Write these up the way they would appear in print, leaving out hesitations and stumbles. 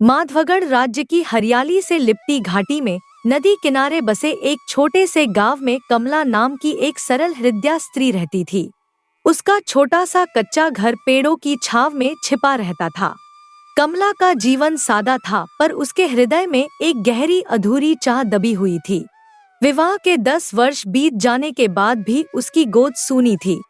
माधवगढ़ राज्य की हरियाली से लिपटी घाटी में नदी किनारे बसे एक छोटे से गांव में कमला नाम की एक सरल हृदया स्त्री रहती थी। उसका छोटा सा कच्चा घर पेड़ों की छांव में छिपा रहता था। कमला का जीवन सादा था, पर उसके हृदय में एक गहरी अधूरी चाह दबी हुई थी। विवाह के 10 वर्ष बीत जाने के बाद भी उसकी गोद सूनी थी।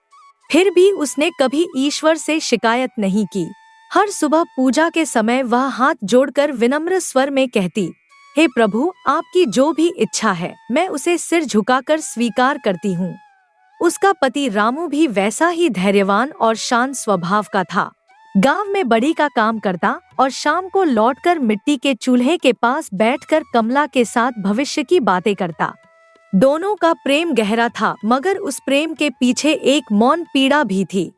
फिर भी उसने कभी ईश्वर से शिकायत नहीं की। हर सुबह पूजा के समय वह हाथ जोड़कर विनम्र स्वर में कहती, हे प्रभु, आपकी जो भी इच्छा है मैं उसे सिर झुकाकर स्वीकार करती हूँ। उसका पति रामू भी वैसा ही धैर्यवान और शांत स्वभाव का था। गांव में बड़ी का काम करता और शाम को लौटकर मिट्टी के चूल्हे के पास बैठकर कमला के साथ भविष्य की बातें करता। दोनों का प्रेम गहरा था, मगर उस प्रेम के पीछे एक मौन पीड़ा भी थी।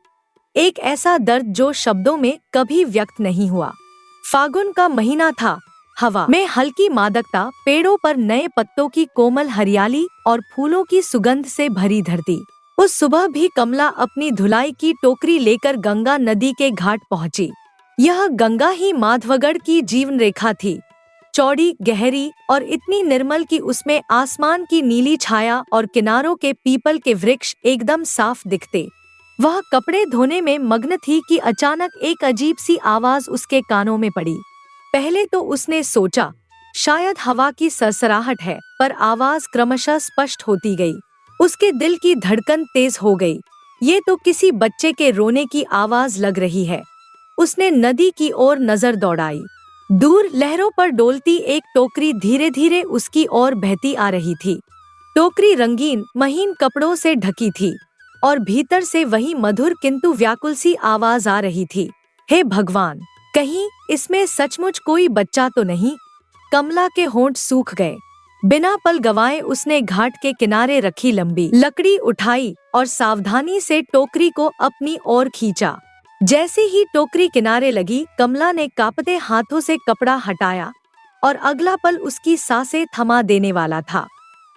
एक ऐसा दर्द जो शब्दों में कभी व्यक्त नहीं हुआ। फागुन का महीना था। हवा में हल्की मादकता, पेड़ों पर नए पत्तों की कोमल हरियाली और फूलों की सुगंध से भरी धरती। उस सुबह भी कमला अपनी धुलाई की टोकरी लेकर गंगा नदी के घाट पहुंची। यह गंगा ही माधवगढ़ की जीवन रेखा थी, चौड़ी, गहरी और इतनी निर्मल कि उसमें आसमान की नीली छाया और किनारों के पीपल के वृक्ष एकदम साफ दिखते। वह कपड़े धोने में मग्न थी कि अचानक एक अजीब सी आवाज उसके कानों में पड़ी। पहले तो उसने सोचा शायद हवा की सरसराहट है, पर आवाज क्रमशः स्पष्ट होती गई। उसके दिल की धड़कन तेज हो गई। ये तो किसी बच्चे के रोने की आवाज लग रही है। उसने नदी की ओर नजर दौड़ाई। दूर लहरों पर डोलती एक टोकरी धीरे धीरे उसकी ओर बहती आ रही थी। टोकरी रंगीन महीन कपड़ों से ढकी थी और भीतर से वही मधुर किंतु व्याकुल सी आवाज आ रही थी, हे भगवान, कहीं इसमें सचमुच कोई बच्चा तो नहीं। कमला के होंठ सूख गए। बिना पल गवाए उसने घाट के किनारे रखी लंबी लकड़ी उठाई और सावधानी से टोकरी को अपनी ओर खींचा। जैसे ही टोकरी किनारे लगी, कमला ने कांपते हाथों से कपड़ा हटाया और अगला पल उसकी सांसें थमा देने वाला था।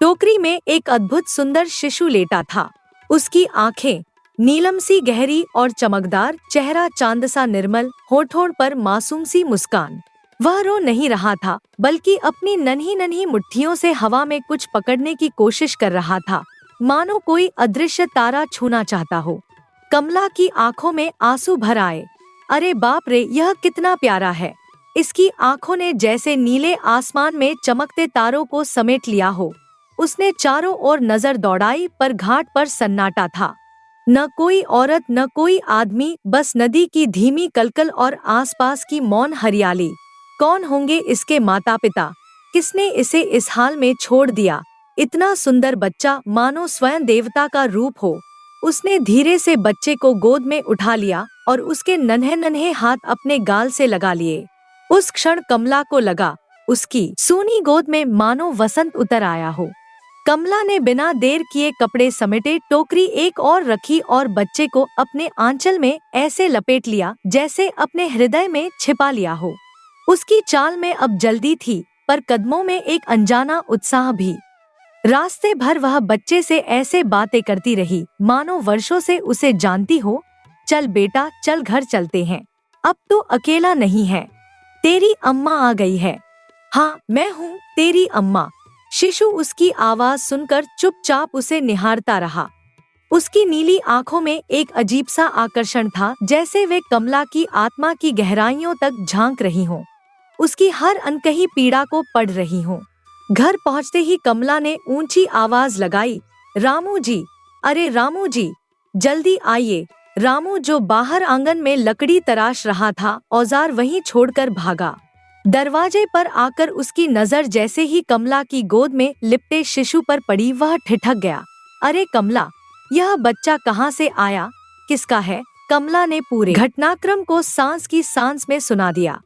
टोकरी में एक अद्भुत सुंदर शिशु लेटा था। उसकी आंखें नीलम सी गहरी और चमकदार, चेहरा चांद सा निर्मल, होठों पर मासूम सी मुस्कान। वह रो नहीं रहा था, बल्कि अपनी नन्ही नन्ही मुट्ठियों से हवा में कुछ पकड़ने की कोशिश कर रहा था, मानो कोई अदृश्य तारा छूना चाहता हो। कमला की आंखों में आंसू भर आए। अरे बाप रे, यह कितना प्यारा है। इसकी आंखों ने जैसे नीले आसमान में चमकते तारों को समेट लिया हो। उसने चारों ओर नजर दौड़ाई, पर घाट पर सन्नाटा था। न कोई औरत, न कोई आदमी, बस नदी की धीमी कलकल और आसपास की मौन हरियाली। कौन होंगे इसके माता पिता? किसने इसे इस हाल में छोड़ दिया? इतना सुंदर बच्चा, मानो स्वयं देवता का रूप हो। उसने धीरे से बच्चे को गोद में उठा लिया और उसके नन्हे नन्हे हाथ अपने गाल से लगा लिए। उस क्षण कमला को लगा उसकी सूनी गोद में मानो वसंत उतर आया हो। कमला ने बिना देर किए कपड़े समेटे, टोकरी एक और रखी और बच्चे को अपने आंचल में ऐसे लपेट लिया जैसे अपने हृदय में छिपा लिया हो। उसकी चाल में अब जल्दी थी, पर कदमों में एक अनजाना उत्साह भी। रास्ते भर वह बच्चे से ऐसे बातें करती रही मानो वर्षों से उसे जानती हो। चल बेटा, चल, घर चलते हैं। अब तो अकेला नहीं है, तेरी अम्मा आ गई है। हाँ, मैं हूँ तेरी अम्मा। शिशु उसकी आवाज सुनकर चुपचाप उसे निहारता रहा। उसकी नीली आंखों में एक अजीब सा आकर्षण था, जैसे वे कमला की आत्मा की गहराइयों तक झांक रही हों, उसकी हर अनकही पीड़ा को पढ़ रही हों। घर पहुंचते ही कमला ने ऊंची आवाज लगाई, रामू जी, अरे रामू जी, जल्दी आइए। रामू, जो बाहर आंगन में लकड़ी तराश रहा था, औजार वहीं छोड़कर भागा। दरवाजे पर आकर उसकी नजर जैसे ही कमला की गोद में लिपटे शिशु पर पड़ी, वह ठिठक गया। अरे कमला, यह बच्चा कहाँ से आया, किसका है? कमला ने पूरे घटनाक्रम को सांस की सांस में सुना दिया।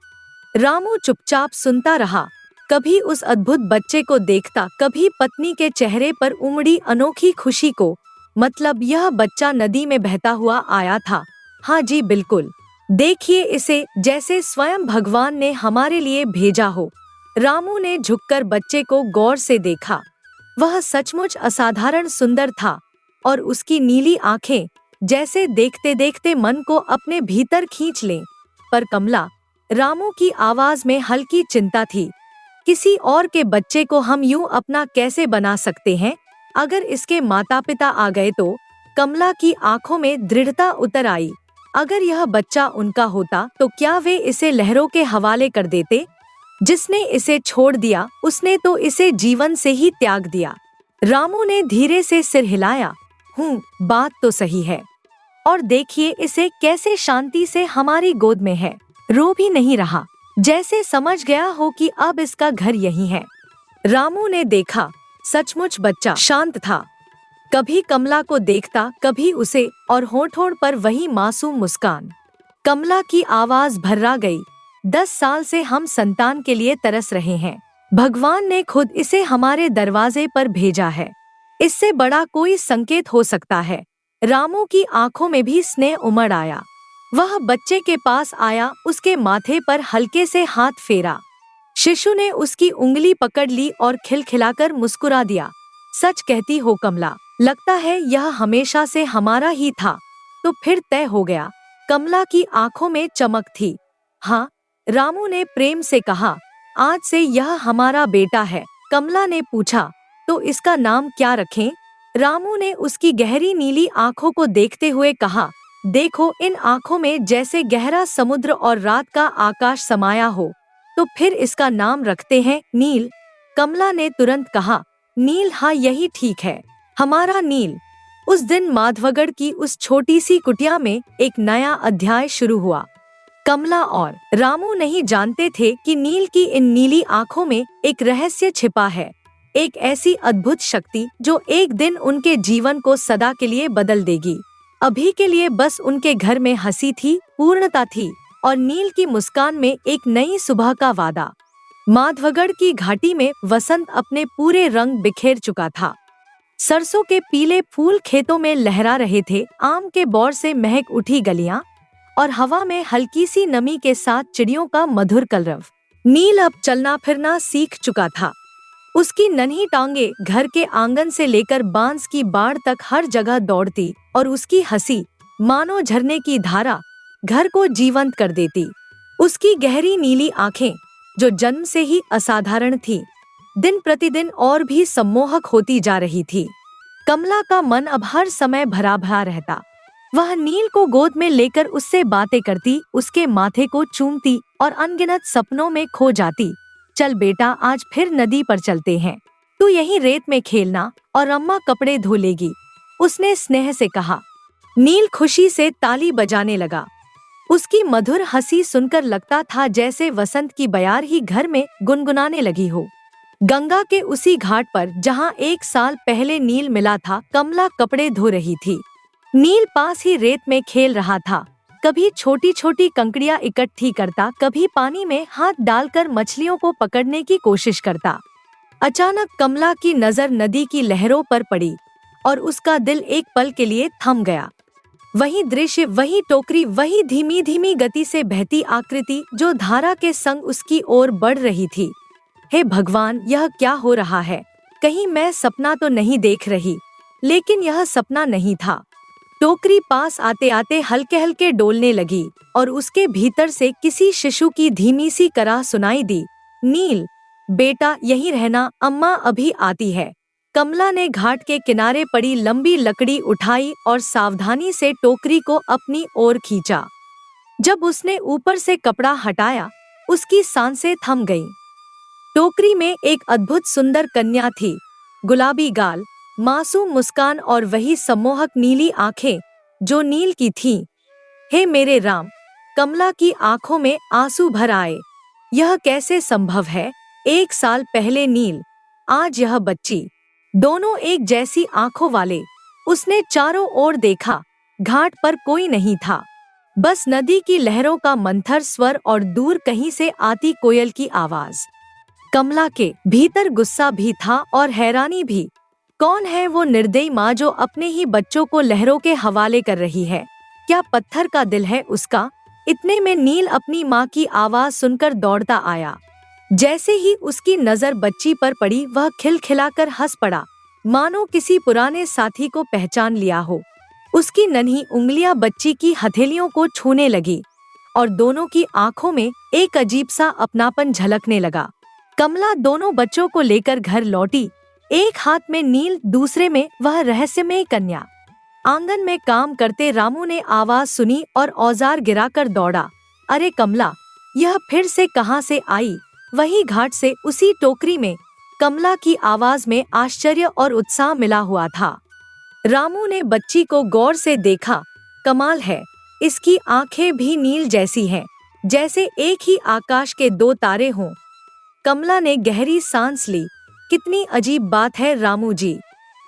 रामू चुपचाप सुनता रहा। कभी उस अद्भुत बच्चे को देखता, कभी पत्नी के चेहरे पर उमड़ी अनोखी खुशी को। मतलब यह बच्चा नदी में बहता हुआ आया था। हाँ जी, बिल्कुल, देखिए इसे, जैसे स्वयं भगवान ने हमारे लिए भेजा हो। रामू ने झुककर बच्चे को गौर से देखा। वह सचमुच असाधारण सुंदर था और उसकी नीली आंखें जैसे देखते देखते मन को अपने भीतर खींच लें। पर कमला, रामू की आवाज में हल्की चिंता थी। किसी और के बच्चे को हम यूं अपना कैसे बना सकते हैं? अगर इसके माता पिता आ गए तो? कमला की आंखों में दृढ़ता उतर आई। अगर यह बच्चा उनका होता तो क्या वे इसे लहरों के हवाले कर देते? जिसने इसे छोड़ दिया उसने तो इसे जीवन से ही त्याग दिया। रामू ने धीरे से सिर हिलाया। बात तो सही है। और देखिए इसे कैसे शांति से हमारी गोद में है, रो भी नहीं रहा, जैसे समझ गया हो कि अब इसका घर यही है। रामू ने देखा, सचमुच बच्चा शांत था। कभी कमला को देखता, कभी उसे, और होठों पर वही मासूम मुस्कान। कमला की आवाज भर्रा गई। 10 साल से हम संतान के लिए तरस रहे हैं। भगवान ने खुद इसे हमारे दरवाजे पर भेजा है। इससे बड़ा कोई संकेत हो सकता है? रामू की आंखों में भी स्नेह उमड़ आया। वह बच्चे के पास आया, उसके माथे पर हल्के से हाथ फेरा। शिशु ने उसकी उंगली पकड़ ली और खिलखिलाकर मुस्कुरा दिया। सच कहती हो कमला, लगता है यह हमेशा से हमारा ही था। तो फिर तय हो गया। कमला की आंखों में चमक थी। हाँ, रामू ने प्रेम से कहा, आज से यह हमारा बेटा है। कमला ने पूछा, तो इसका नाम क्या रखें? रामू ने उसकी गहरी नीली आंखों को देखते हुए कहा, देखो इन आंखों में जैसे गहरा समुद्र और रात का आकाश समाया हो। तो फिर इसका नाम रखते हैं नील। कमला ने तुरंत कहा, नील, हाँ यही ठीक है, हमारा नील। उस दिन माधवगढ़ की उस छोटी सी कुटिया में एक नया अध्याय शुरू हुआ। कमला और रामू नहीं जानते थे कि नील की इन नीली आंखों में एक रहस्य छिपा है, एक ऐसी अद्भुत शक्ति जो एक दिन उनके जीवन को सदा के लिए बदल देगी। अभी के लिए बस उनके घर में हंसी थी, पूर्णता थी, और नील की मुस्कान में एक नई सुबह का वादा। माधवगढ़ की घाटी में वसंत अपने पूरे रंग बिखेर चुका था। सरसों के पीले फूल खेतों में लहरा रहे थे, आम के बौर से महक उठी गलियां, और हवा में हल्की सी नमी के साथ चिड़ियों का मधुर कलरव। नील अब चलना फिरना सीख चुका था। उसकी नन्ही टांगे घर के आंगन से लेकर बांस की बाड़ तक हर जगह दौड़ती, और उसकी हंसी मानो झरने की धारा घर को जीवंत कर देती। उसकी गहरी नीली आंखें, जो जन्म से ही असाधारण थी, दिन प्रतिदिन और भी सम्मोहक होती जा रही थी। कमला का मन अब हर समय भरा भरा रहता। वह नील को गोद में लेकर उससे बातें करती, उसके माथे को चूमती और अनगिनत सपनों में खो जाती। चल बेटा, आज फिर नदी पर चलते हैं, तू यहीं रेत में खेलना और अम्मा कपड़े धो लेगी, उसने स्नेह से कहा। नील खुशी से ताली बजाने लगा। उसकी मधुर हंसी सुनकर लगता था जैसे वसंत की बयार ही घर में गुनगुनाने लगी हो। गंगा के उसी घाट पर जहाँ 1 साल पहले नील मिला था, कमला कपड़े धो रही थी। नील पास ही रेत में खेल रहा था। कभी छोटी छोटी कंकड़ियां इकट्ठी करता, कभी पानी में हाथ डालकर मछलियों को पकड़ने की कोशिश करता। अचानक कमला की नजर नदी की लहरों पर पड़ी और उसका दिल एक पल के लिए थम गया। वही दृश्य, वही टोकरी, वही धीमी धीमी गति से बहती आकृति जो धारा के संग उसकी ओर बढ़ रही थी। हे भगवान, यह क्या हो रहा है? कहीं मैं सपना तो नहीं देख रही? लेकिन यह सपना नहीं था। टोकरी पास आते आते हल्के हल्के डोलने लगी और उसके भीतर से किसी शिशु की धीमी सी कराह सुनाई दी। नील बेटा, यहीं रहना, अम्मा अभी आती है। कमला ने घाट के किनारे पड़ी लंबी लकड़ी उठाई और सावधानी से टोकरी को अपनी ओर खींचा। जब उसने ऊपर से कपड़ा हटाया, उसकी सांसें थम गईं। टोकरी में एक अद्भुत सुंदर कन्या थी, गुलाबी गाल, मासूम मुस्कान और वही सम्मोहक नीली आंखें जो नील की थीं। हे मेरे राम, कमला की आंखों में आंसू भर आए। यह कैसे संभव है? 1 साल पहले नील, आज यह बच्ची, दोनों एक जैसी आंखों वाले। उसने चारों ओर देखा, घाट पर कोई नहीं था, बस नदी की लहरों का मंथर स्वर और दूर कहीं से आती कोयल की आवाज। कमला के भीतर गुस्सा भी था और हैरानी भी। कौन है वो निर्दयी माँ जो अपने ही बच्चों को लहरों के हवाले कर रही है? क्या पत्थर का दिल है उसका? इतने में नील अपनी माँ की आवाज सुनकर दौड़ता आया। जैसे ही उसकी नजर बच्ची पर पड़ी, वह खिलखिलाकर हंस पड़ा, मानो किसी पुराने साथी को पहचान लिया हो। उसकी नन्ही उंगलियां बच्ची की हथेलियों को छूने लगी और दोनों की आंखों में एक अजीब सा अपनापन झलकने लगा। कमला दोनों बच्चों को लेकर घर लौटी, एक हाथ में नील, दूसरे में वह रहस्यमय कन्या। आंगन में काम करते रामू ने आवाज सुनी और औजार गिराकर दौड़ा। अरे कमला, यह फिर से कहाँ से आई? वही घाट से, उसी टोकरी में। कमला की आवाज में आश्चर्य और उत्साह मिला हुआ था। रामू ने बच्ची को गौर से देखा। कमाल है, इसकी आंखें भी नील जैसी हैं, जैसे एक ही आकाश के दो तारे हों। कमला ने गहरी सांस ली। कितनी अजीब बात है रामू जी,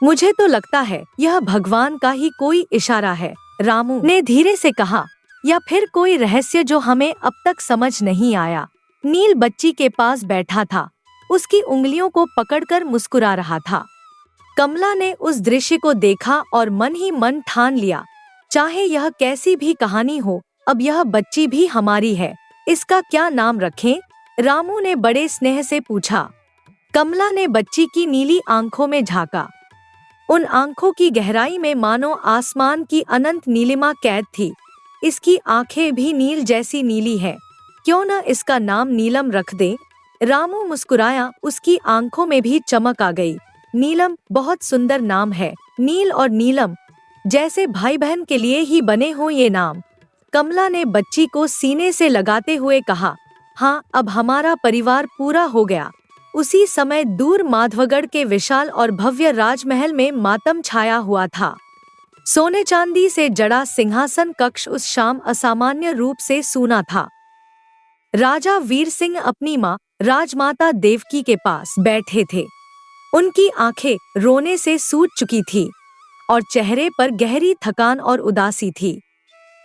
मुझे तो लगता है यह भगवान का ही कोई इशारा है, रामू ने धीरे से कहा, या फिर कोई रहस्य जो हमें अब तक समझ नहीं आया। नील बच्ची के पास बैठा था, उसकी उंगलियों को पकड़कर मुस्कुरा रहा था। कमला ने उस दृश्य को देखा और मन ही मन ठान लिया, चाहे यह कैसी भी कहानी हो, अब यह बच्ची भी हमारी है। इसका क्या नाम रखें? रामू ने बड़े स्नेह से पूछा। कमला ने बच्ची की नीली आंखों में झांका। उन आंखों की गहराई में मानो आसमान की अनंत नीलिमा कैद थी। इसकी आंखें भी नील जैसी नीली है, क्यों न इसका नाम नीलम रख दे? रामू मुस्कुराया, उसकी आंखों में भी चमक आ गई। नीलम बहुत सुंदर नाम है, नील और नीलम जैसे भाई बहन के लिए ही बने हों ये नाम। कमला ने बच्ची को सीने से लगाते हुए कहा, हाँ, अब हमारा परिवार पूरा हो गया। उसी समय दूर माधवगढ़ के विशाल और भव्य राजमहल में मातम छाया हुआ था। सोने चांदी से जड़ा सिंहासन कक्ष उस शाम असामान्य रूप से सूना था। राजा वीर सिंह अपनी माँ राजमाता देवकी के पास बैठे थे। उनकी आंखें रोने से सूज चुकी थी और चेहरे पर गहरी थकान और उदासी थी।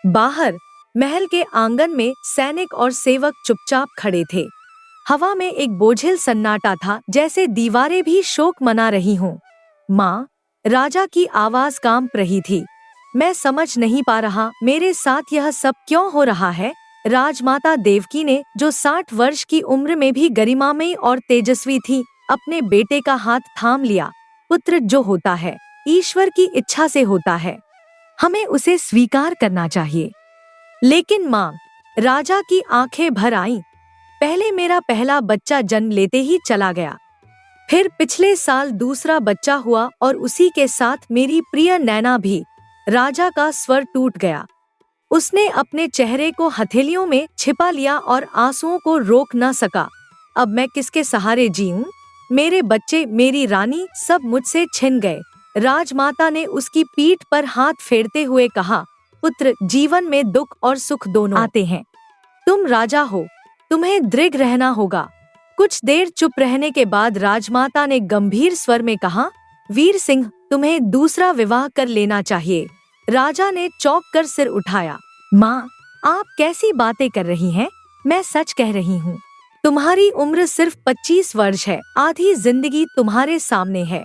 बाहर महल के आंगन में सैनिक और सेवक चुपचाप खड़े थे। हवा में एक बोझिल सन्नाटा था, जैसे दीवारें भी शोक मना रही हों। माँ, राजा की आवाज कांप रही थी। मैं समझ नहीं पा रहा, मेरे साथ यह सब क्यों हो रहा है? राजमाता देवकी ने, जो 60 वर्ष की उम्र में भी गरिमामयी और तेजस्वी थी, अपने बेटे का हाथ थाम लिया। पुत्र जो होता है, ईश्वर की इच्छा से होता है, हमें उसे स्वीकार करना चाहिए। लेकिन माँ, राजा की आंखें भर आईं। पहले मेरा पहला बच्चा जन्म लेते ही चला गया, फिर पिछले साल दूसरा बच्चा हुआ और उसी के साथ मेरी प्रिय नैना भी। राजा का स्वर टूट गया। उसने अपने चेहरे को हथेलियों में छिपा लिया और आंसुओं को रोक न सका। अब मैं किसके सहारे जीऊं? मेरे बच्चे, मेरी रानी, सब मुझसे छिन गए। राजमाता ने उसकी पीठ पर हाथ फेरते हुए कहा, पुत्र, जीवन में दुख और सुख दोनों आते हैं। तुम राजा हो, तुम्हें दृढ़ रहना होगा। कुछ देर चुप रहने के बाद राजमाता ने गंभीर स्वर में कहा, वीर सिंह, तुम्हें दूसरा विवाह कर लेना चाहिए। राजा ने चौंक कर सिर उठाया। माँ, आप कैसी बातें कर रही हैं? मैं सच कह रही हूँ। तुम्हारी उम्र सिर्फ 25 वर्ष है, आधी जिंदगी तुम्हारे सामने है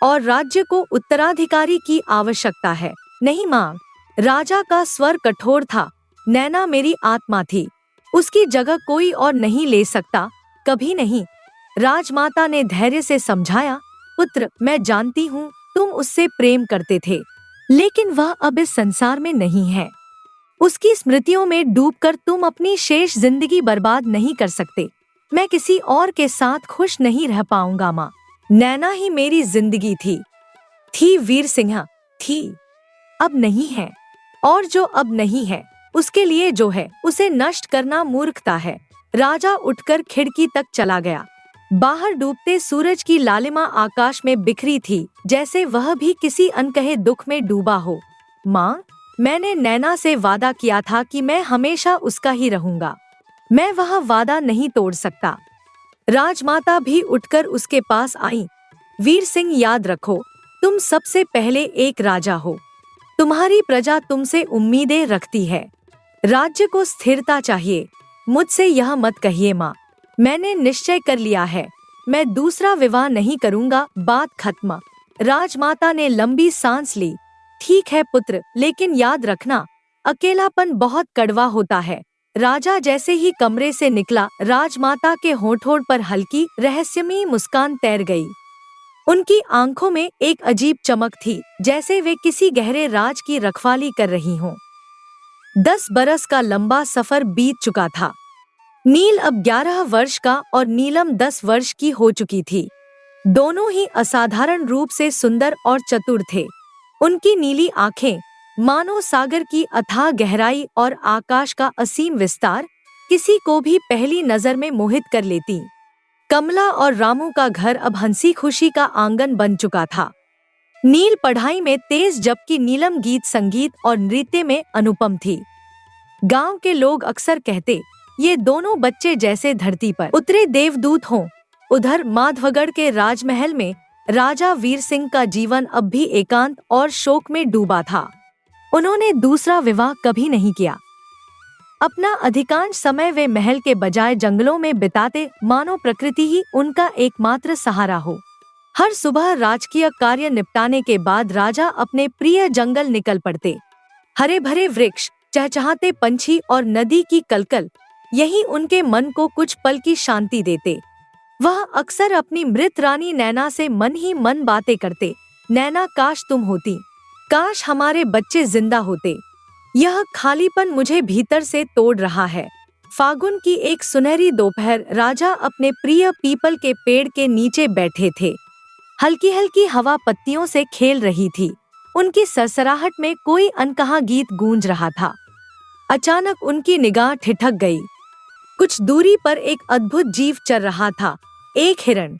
और राज्य को उत्तराधिकारी की आवश्यकता है। नहीं माँ, राजा का स्वर कठोर था। नैना मेरी आत्मा थी, उसकी जगह कोई और नहीं ले सकता, कभी नहीं। राजमाता ने धैर्य से समझाया, पुत्र, मैं जानती हूँ तुम उससे प्रेम करते थे, लेकिन वह अब इस संसार में नहीं है। उसकी स्मृतियों में डूबकर तुम अपनी शेष जिंदगी बर्बाद नहीं कर सकते। मैं किसी और के साथ खुश नहीं रह पाऊंगा माँ। नैना ही मेरी जिंदगी थी वीर सिंह, थी, अब नहीं है। और जो अब नहीं है, उसके लिए जो है उसे नष्ट करना मूर्खता है। राजा उठकर खिड़की तक चला गया। बाहर डूबते सूरज की लालिमा आकाश में बिखरी थी, जैसे वह भी किसी अनकहे दुख में डूबा हो। माँ, मैंने नैना से वादा किया था कि मैं हमेशा उसका ही रहूंगा। मैं वह वादा नहीं तोड़ सकता। राजमाता भी उठकर उसके पास आई। वीर सिंह, याद रखो, तुम सबसे पहले एक राजा हो। तुम्हारी प्रजा तुमसे उम्मीदें रखती है। राज्य को स्थिरता चाहिए। मुझसे यह मत कहिए माँ, मैंने निश्चय कर लिया है, मैं दूसरा विवाह नहीं करूंगा, बात खत्म। राजमाता ने लंबी सांस ली। ठीक है पुत्र, लेकिन याद रखना, अकेलापन बहुत कड़वा होता है। राजा जैसे ही कमरे से निकला, राजमाता के होठों पर हल्की रहस्यमयी मुस्कान तैर गई। उनकी आंखों में एक अजीब चमक थी, जैसे वे किसी गहरे राज की रखवाली कर रही हों। 10 बरस का लंबा सफर बीत चुका था। नील अब 11 वर्ष का और नीलम 10 वर्ष की हो चुकी थी। दोनों ही असाधारण रूप से सुंदर और चतुर थे। उनकी नीली आंखें मानो सागर की अथाह गहराई और आकाश का असीम विस्तार किसी को भी पहली नजर में मोहित कर लेती। कमला और रामू का घर अब हंसी खुशी का आंगन बन चुका था। नील पढ़ाई में तेज जबकि नीलम गीत संगीत और नृत्य में अनुपम थी। गांव के लोग अक्सर कहते, ये दोनों बच्चे जैसे धरती पर उतरे देवदूत हों। उधर माधवगढ़ के राजमहल में राजा वीर सिंह का जीवन अब भी एकांत और शोक में डूबा था। उन्होंने दूसरा विवाह कभी नहीं किया। अपना अधिकांश समय वे महल के बजाय जंगलों में बिताते, मानो प्रकृति ही उनका एकमात्र सहारा हो। हर सुबह राजकीय कार्य निपटाने के बाद राजा अपने प्रिय जंगल निकल पड़ते। हरे भरे वृक्ष, चहचहाते पंछी और नदी की कलकल यही उनके मन को कुछ पल की शांति देते। वह अक्सर अपनी मृत रानी नैना से मन ही मन बातें करते। नैना, काश तुम होती, काश हमारे बच्चे जिंदा होते। यह खालीपन मुझे भीतर से तोड़ रहा है। फागुन की एक सुनहरी दोपहर राजा अपने प्रिय पीपल के पेड़ के नीचे बैठे थे। हल्की हल्की हवा पत्तियों से खेल रही थी। उनकी सरसराहट में कोई अनकहा गीत गूंज रहा था। अचानक उनकी निगाह ठिठक गई। कुछ दूरी पर एक अद्भुत जीव चल रहा था, एक हिरण।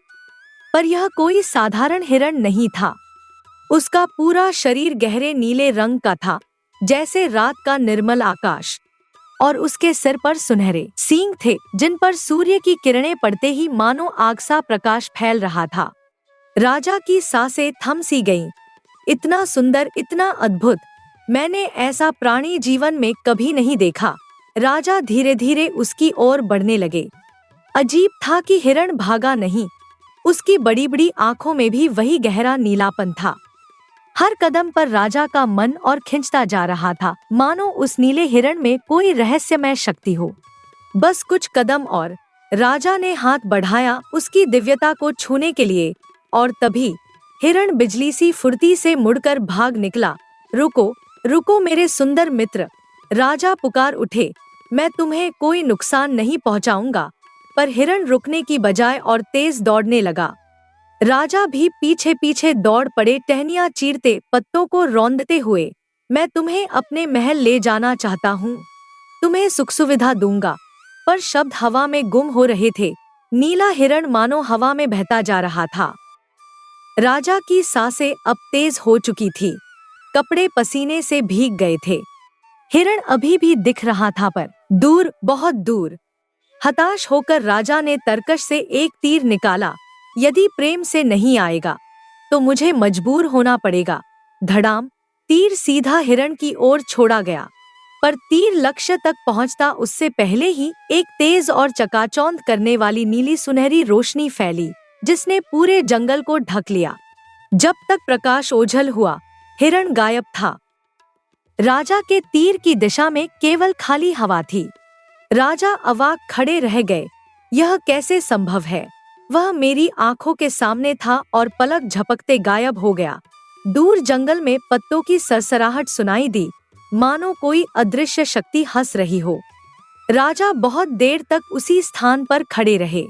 पर यह कोई साधारण हिरण नहीं था। उसका पूरा शरीर गहरे नीले रंग का था, जैसे रात का निर्मल आकाश, और उसके सिर पर सुनहरे सींग थे जिन पर सूर्य की किरणें पड़ते ही मानो आग सा प्रकाश फैल रहा था। राजा की सांसें थम सी गईं। इतना सुंदर, इतना अद्भुत, मैंने ऐसा प्राणी जीवन में कभी नहीं देखा। राजा धीरे धीरे उसकी ओर बढ़ने लगे। अजीब था कि हिरण भागा नहीं, उसकी बड़ी बड़ी आंखों में भी वही गहरा नीलापन था। हर कदम पर राजा का मन और खिंचता जा रहा था, मानो उस नीले हिरण में कोई रहस्यमय शक्ति हो। बस कुछ कदम और। राजा ने हाथ बढ़ाया उसकी दिव्यता को छूने के लिए, और तभी हिरण बिजली सी फुर्ती से मुड़कर भाग निकला। रुको, रुको मेरे सुंदर मित्र, राजा पुकार उठे, मैं तुम्हें कोई नुकसान नहीं पहुंचाऊंगा। पर हिरण रुकने की बजाय और तेज दौड़ने लगा। राजा भी पीछे पीछे दौड़ पड़े, टहनियां चीरते, पत्तों को रौंदते हुए। मैं तुम्हें अपने महल ले जाना चाहता हूँ, तुम्हें सुख सुविधा दूंगा। पर शब्द हवा में गुम हो रहे थे। नीला हिरण मानो हवा में बहता जा रहा था। राजा की सांसें अब तेज हो चुकी थी, कपड़े पसीने से भीग गए थे। हिरण अभी भी दिख रहा था, पर दूर, बहुत दूर। हताश होकर राजा ने तरकश से एक तीर निकाला। यदि प्रेम से नहीं आएगा तो मुझे मजबूर होना पड़ेगा। धड़ाम, तीर सीधा हिरण की ओर छोड़ा गया, पर तीर लक्ष्य तक पहुंचता उससे पहले ही एक तेज और चकाचौंध करने वाली नीली सुनहरी रोशनी फैली, जिसने पूरे जंगल को ढक लिया। जब तक प्रकाश ओझल हुआ, हिरण गायब था। राजा के तीर की दिशा में केवल खाली हवा थी। राजा अवाक खड़े रह गए। यह कैसे संभव है? वह मेरी आंखों के सामने था और पलक झपकते गायब हो गया। दूर जंगल में पत्तों की सरसराहट सुनाई दी, मानो कोई अदृश्य शक्ति हंस रही हो। राजा बहुत देर तक उसी स्थान पर खड़े रहे।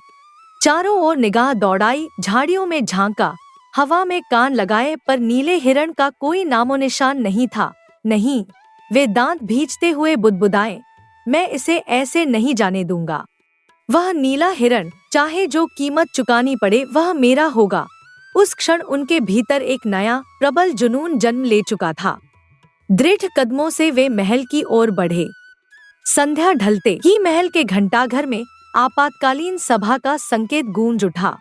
चारों ओर निगाह दौड़ाई, झाड़ियों में झांका, हवा में कान लगाए, पर नीले हिरण का कोई नामोनिशान नहीं था। नहीं, वे दांत भींचते हुए बुदबुदाए, मैं इसे ऐसे नहीं जाने दूंगा। वह नीला हिरण, चाहे जो कीमत चुकानी पड़े, वह मेरा होगा। उस क्षण उनके भीतर एक नया प्रबल जुनून जन्म ले चुका था। दृढ़ कदमों से वे महल की ओर बढ़े। संध्या ढलते ही महल के घंटाघर में आपातकालीन सभा का संकेत गूंज उठा।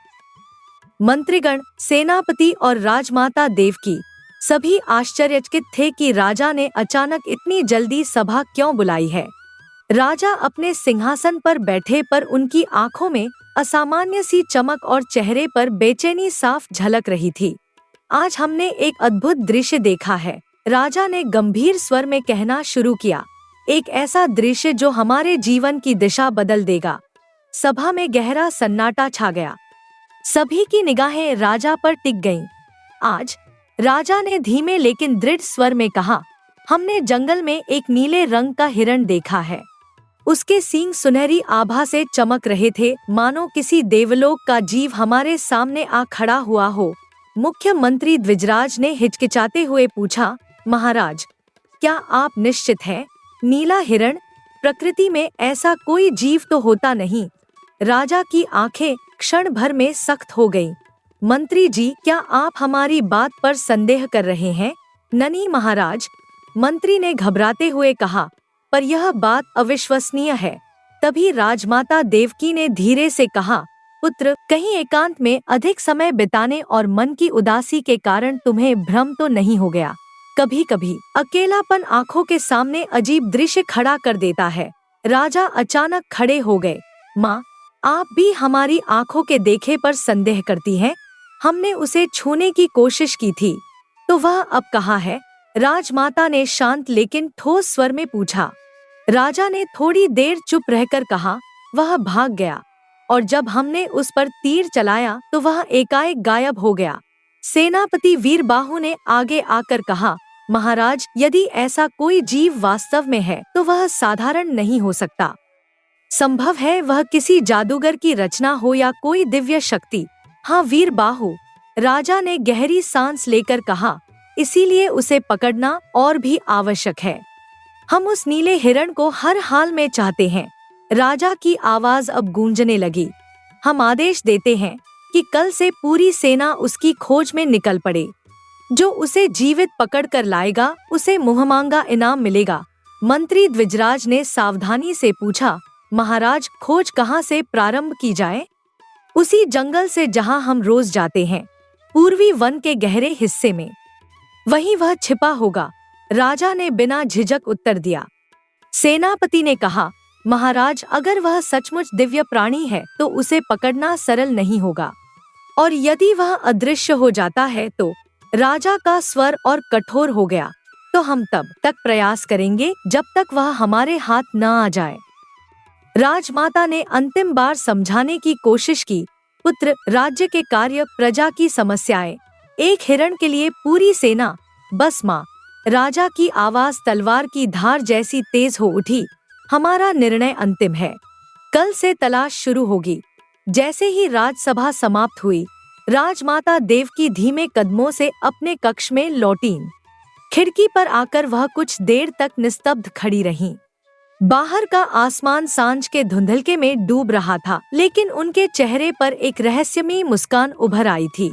मंत्रीगण, सेनापति और राजमाता देवकी सभी आश्चर्यचकित थे कि राजा ने अचानक इतनी जल्दी सभा क्यों बुलाई है। राजा अपने सिंहासन पर बैठे, पर उनकी आंखों में असामान्य सी चमक और चेहरे पर बेचैनी साफ झलक रही थी। आज हमने एक अद्भुत दृश्य देखा है, राजा ने गंभीर स्वर में कहना शुरू किया। एक ऐसा दृश्य जो हमारे जीवन की दिशा बदल देगा। सभा में गहरा सन्नाटा छा गया। सभी की निगाहें राजा पर टिक गईं। आज, राजा ने धीमे लेकिन दृढ़ स्वर में कहा, हमने जंगल में एक नीले रंग का हिरण देखा है। उसके सींग सुनहरी आभा से चमक रहे थे, मानो किसी देवलोक का जीव हमारे सामने आ खड़ा हुआ हो। मुख्यमंत्री द्विजराज ने हिचकिचाते हुए पूछा, महाराज, क्या आप निश्चित हैं? नीला हिरण? प्रकृति में ऐसा कोई जीव तो होता नहीं। राजा की आंखें क्षण भर में सख्त हो गईं। मंत्री जी, क्या आप हमारी बात पर संदेह कर रहे हैं? नहीं महाराज, मंत्री ने घबराते हुए कहा, पर यह बात अविश्वसनीय है। तभी राजमाता देवकी ने धीरे से कहा, पुत्र, कहीं एकांत में अधिक समय बिताने और मन की उदासी के कारण तुम्हें भ्रम तो नहीं हो गया? कभी कभी अकेलापन आंखों के सामने अजीब दृश्य खड़ा कर देता है। राजा अचानक खड़े हो गए। माँ, आप भी हमारी आंखों के देखे पर संदेह करती हैं? हमने उसे छूने की कोशिश की थी, तो वह अब कहाँ है? राजमाता ने शांत लेकिन ठोस स्वर में पूछा। राजा ने थोड़ी देर चुप रहकर कहा, वह भाग गया, और जब हमने उस पर तीर चलाया तो वह एकाएक गायब हो गया। सेनापति वीरबाहु ने आगे आकर कहा, महाराज, यदि ऐसा कोई जीव वास्तव में है तो वह साधारण नहीं हो सकता। संभव है वह किसी जादूगर की रचना हो या कोई दिव्य शक्ति। हाँ वीरबाहु, राजा ने गहरी सांस लेकर कहा, इसीलिए उसे पकड़ना और भी आवश्यक है। हम उस नीले हिरण को हर हाल में चाहते हैं। राजा की आवाज अब गूंजने लगी। हम आदेश देते हैं कि कल से पूरी सेना उसकी खोज में निकल पड़े। जो उसे जीवित पकड़ कर लाएगा उसे मुहमांगा इनाम मिलेगा। मंत्री द्विजराज ने सावधानी से पूछा, महाराज, खोज कहाँ से प्रारंभ की जाए? उसी जंगल से जहाँ हम रोज जाते हैं, पूर्वी वन के गहरे हिस्से में। वहीं वह छिपा होगा। राजा ने बिना झिझक उत्तर दिया। सेनापति ने कहा, महाराज, अगर वह सचमुच दिव्य प्राणी है तो उसे पकड़ना सरल नहीं होगा, और यदि वह अदृश्य हो जाता है तो। राजा का स्वर और कठोर हो गया। तो हम तब तक प्रयास करेंगे जब तक वह हमारे हाथ न आ जाए। राजमाता ने अंतिम बार समझाने की कोशिश की, पुत्र, राज्य के कार्य, प्रजा की समस्याएं, एक हिरण के लिए पूरी सेना। बस माँ, राजा की आवाज तलवार की धार जैसी तेज हो उठी। हमारा निर्णय अंतिम है। कल से तलाश शुरू होगी। जैसे ही राजसभा समाप्त हुई, राजमाता देवकी धीमे कदमों से अपने कक्ष में लौटीं। खिड़की पर आकर वह कुछ देर तक निस्तब्ध खड़ी रहीं। बाहर का आसमान सांझ के धुंधलके में डूब रहा था, लेकिन उनके चेहरे पर एक रहस्यमयी मुस्कान उभर आई थी।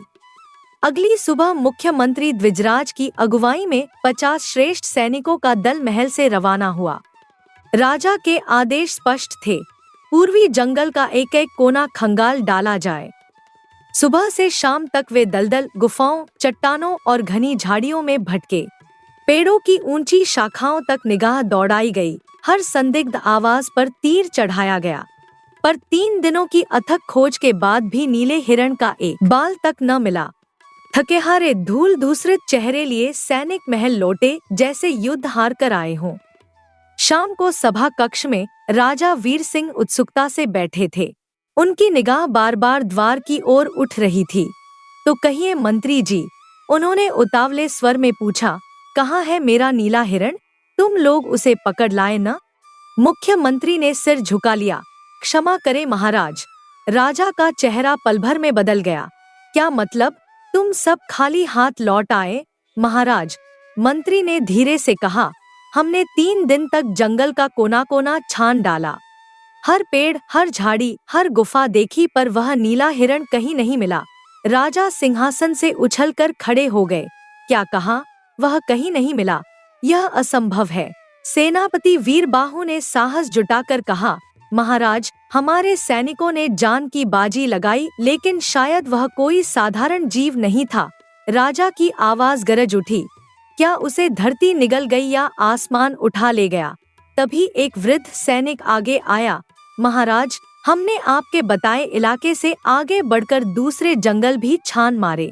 अगली सुबह मुख्यमंत्री द्विजराज की अगुवाई में 50 श्रेष्ठ सैनिकों का दल महल से रवाना हुआ। राजा के आदेश स्पष्ट थे, पूर्वी जंगल का एक एक कोना खंगाल डाला जाए। सुबह से शाम तक वे दलदल, गुफाओं, चट्टानों और घनी झाड़ियों में भटके। पेड़ों की ऊंची शाखाओं तक निगाह दौड़ाई गई। हर संदिग्ध आवाज पर तीर चढ़ाया गया, पर 3 दिनों की अथक खोज के बाद भी नीले हिरण का एक बाल तक न मिला। थकेहारे, धूल धूसरित चेहरे लिए सैनिक महल लौटे जैसे युद्ध हार कर आए हों। शाम को सभा कक्ष में राजा वीर सिंह उत्सुकता से बैठे थे। उनकी निगाह बार बार द्वार की ओर उठ रही थी। तो कहिए मंत्री जी, उन्होंने उतावले स्वर में पूछा, कहाँ है मेरा नीला हिरण? तुम लोग उसे पकड़ लाए न? मुख्यमंत्री ने सिर झुका लिया। क्षमा करें महाराज। राजा का चेहरा पलभर में बदल गया। क्या मतलब? तुम सब खाली हाथ लौट आए? महाराज, मंत्री ने धीरे से कहा, हमने 3 दिन तक जंगल का कोना कोना छान डाला। हर पेड़, हर झाड़ी, हर गुफा देखी, पर वह नीला हिरण कहीं नहीं मिला। राजा सिंहासन से उछलकर खड़े हो गए। क्या कहा? वह कहीं नहीं मिला? यह असंभव है। सेनापति वीरबाहु ने साहस जुटाकर कहा, महाराज, हमारे सैनिकों ने जान की बाजी लगाई, लेकिन शायद वह कोई साधारण जीव नहीं था। राजा की आवाज गरज उठी। क्या उसे धरती निगल गई या आसमान उठा ले गया? तभी एक वृद्ध सैनिक आगे आया। महाराज, हमने आपके बताए इलाके से आगे बढ़कर दूसरे जंगल भी छान मारे।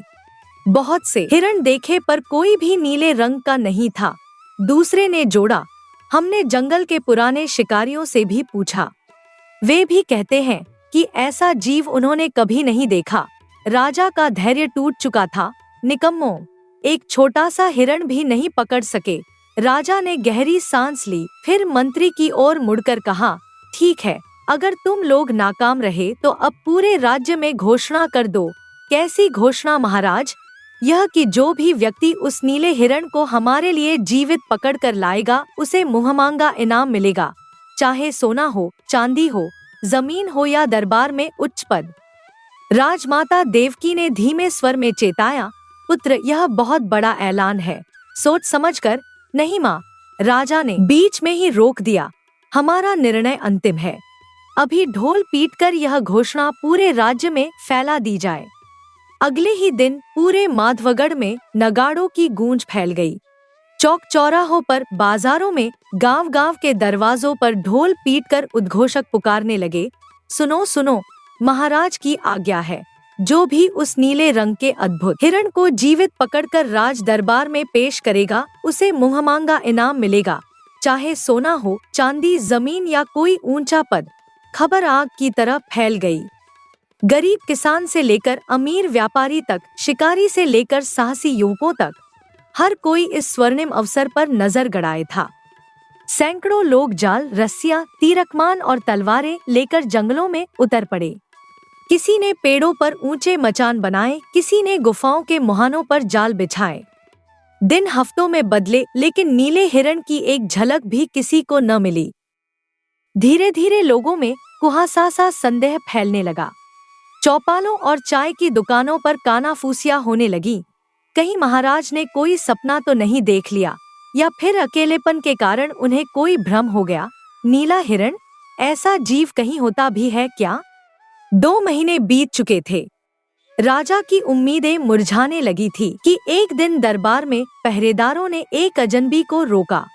बहुत से हिरण देखे, पर कोई भी नीले रंग का नहीं था। दूसरे ने जोड़ा, हमने जंगल के पुराने शिकारियों से भी पूछा। वे भी कहते हैं कि ऐसा जीव उन्होंने कभी नहीं देखा। राजा का धैर्य टूट चुका था। निकम्मों, एक छोटा सा हिरण भी नहीं पकड़ सके। राजा ने गहरी सांस ली, फिर मंत्री की ओर मुड़कर कहा, ठीक है, अगर तुम लोग नाकाम रहे तो अब पूरे राज्य में घोषणा कर दो। कैसी घोषणा महाराज? यह कि जो भी व्यक्ति उस नीले हिरण को हमारे लिए जीवित पकड़ कर लाएगा उसे मुहमांगा इनाम मिलेगा, चाहे सोना हो, चांदी हो, जमीन हो या दरबार में उच्च पद। राजमाता देवकी ने धीमे स्वर में चेताया, पुत्र, यह बहुत बड़ा ऐलान है, सोच समझकर। नहीं माँ, राजा ने बीच में ही रोक दिया, हमारा निर्णय अंतिम है। अभी ढोल पीटकर यह घोषणा पूरे राज्य में फैला दी जाए। अगले ही दिन पूरे माधवगढ़ में नगाड़ों की गूंज फैल गई। चौक चौराहों पर, बाजारों में, गांव-गांव के दरवाजों पर ढोल पीटकर उद्घोषक पुकारने लगे, सुनो सुनो, महाराज की आज्ञा है, जो भी उस नीले रंग के अद्भुत हिरण को जीवित पकड़कर राज दरबार में पेश करेगा उसे मुहमांगा इनाम मिलेगा, चाहे सोना हो, चांदी, जमीन या कोई ऊंचा पद। खबर आग की तरह फैल गई। गरीब किसान से लेकर अमीर व्यापारी तक, शिकारी से लेकर साहसी युवकों तक, हर कोई इस स्वर्णिम अवसर पर नजर गड़ाए था। सैकड़ों लोग जाल, रस्सियां, तीरकमान और तलवारें लेकर जंगलों में उतर पड़े। किसी ने पेड़ों पर ऊंचे मचान बनाए, किसी ने गुफाओं के मुहानों पर जाल बिछाए। दिन हफ्तों में बदले, लेकिन नीले हिरण की एक झलक भी किसी को न मिली। धीरे धीरे लोगों में कुहासा सा संदेह फैलने लगा। चौपालों और चाय की दुकानों पर कानाफूसियां होने लगी। कहीं महाराज ने कोई सपना तो नहीं देख लिया, या फिर अकेलेपन के कारण उन्हें कोई भ्रम हो गया। नीला हिरण, ऐसा जीव कहीं होता भी है क्या? 2 महीने बीत चुके थे। राजा की उम्मीदें मुरझाने लगी थी कि एक दिन दरबार में पहरेदारों ने एक अजनबी को रोका।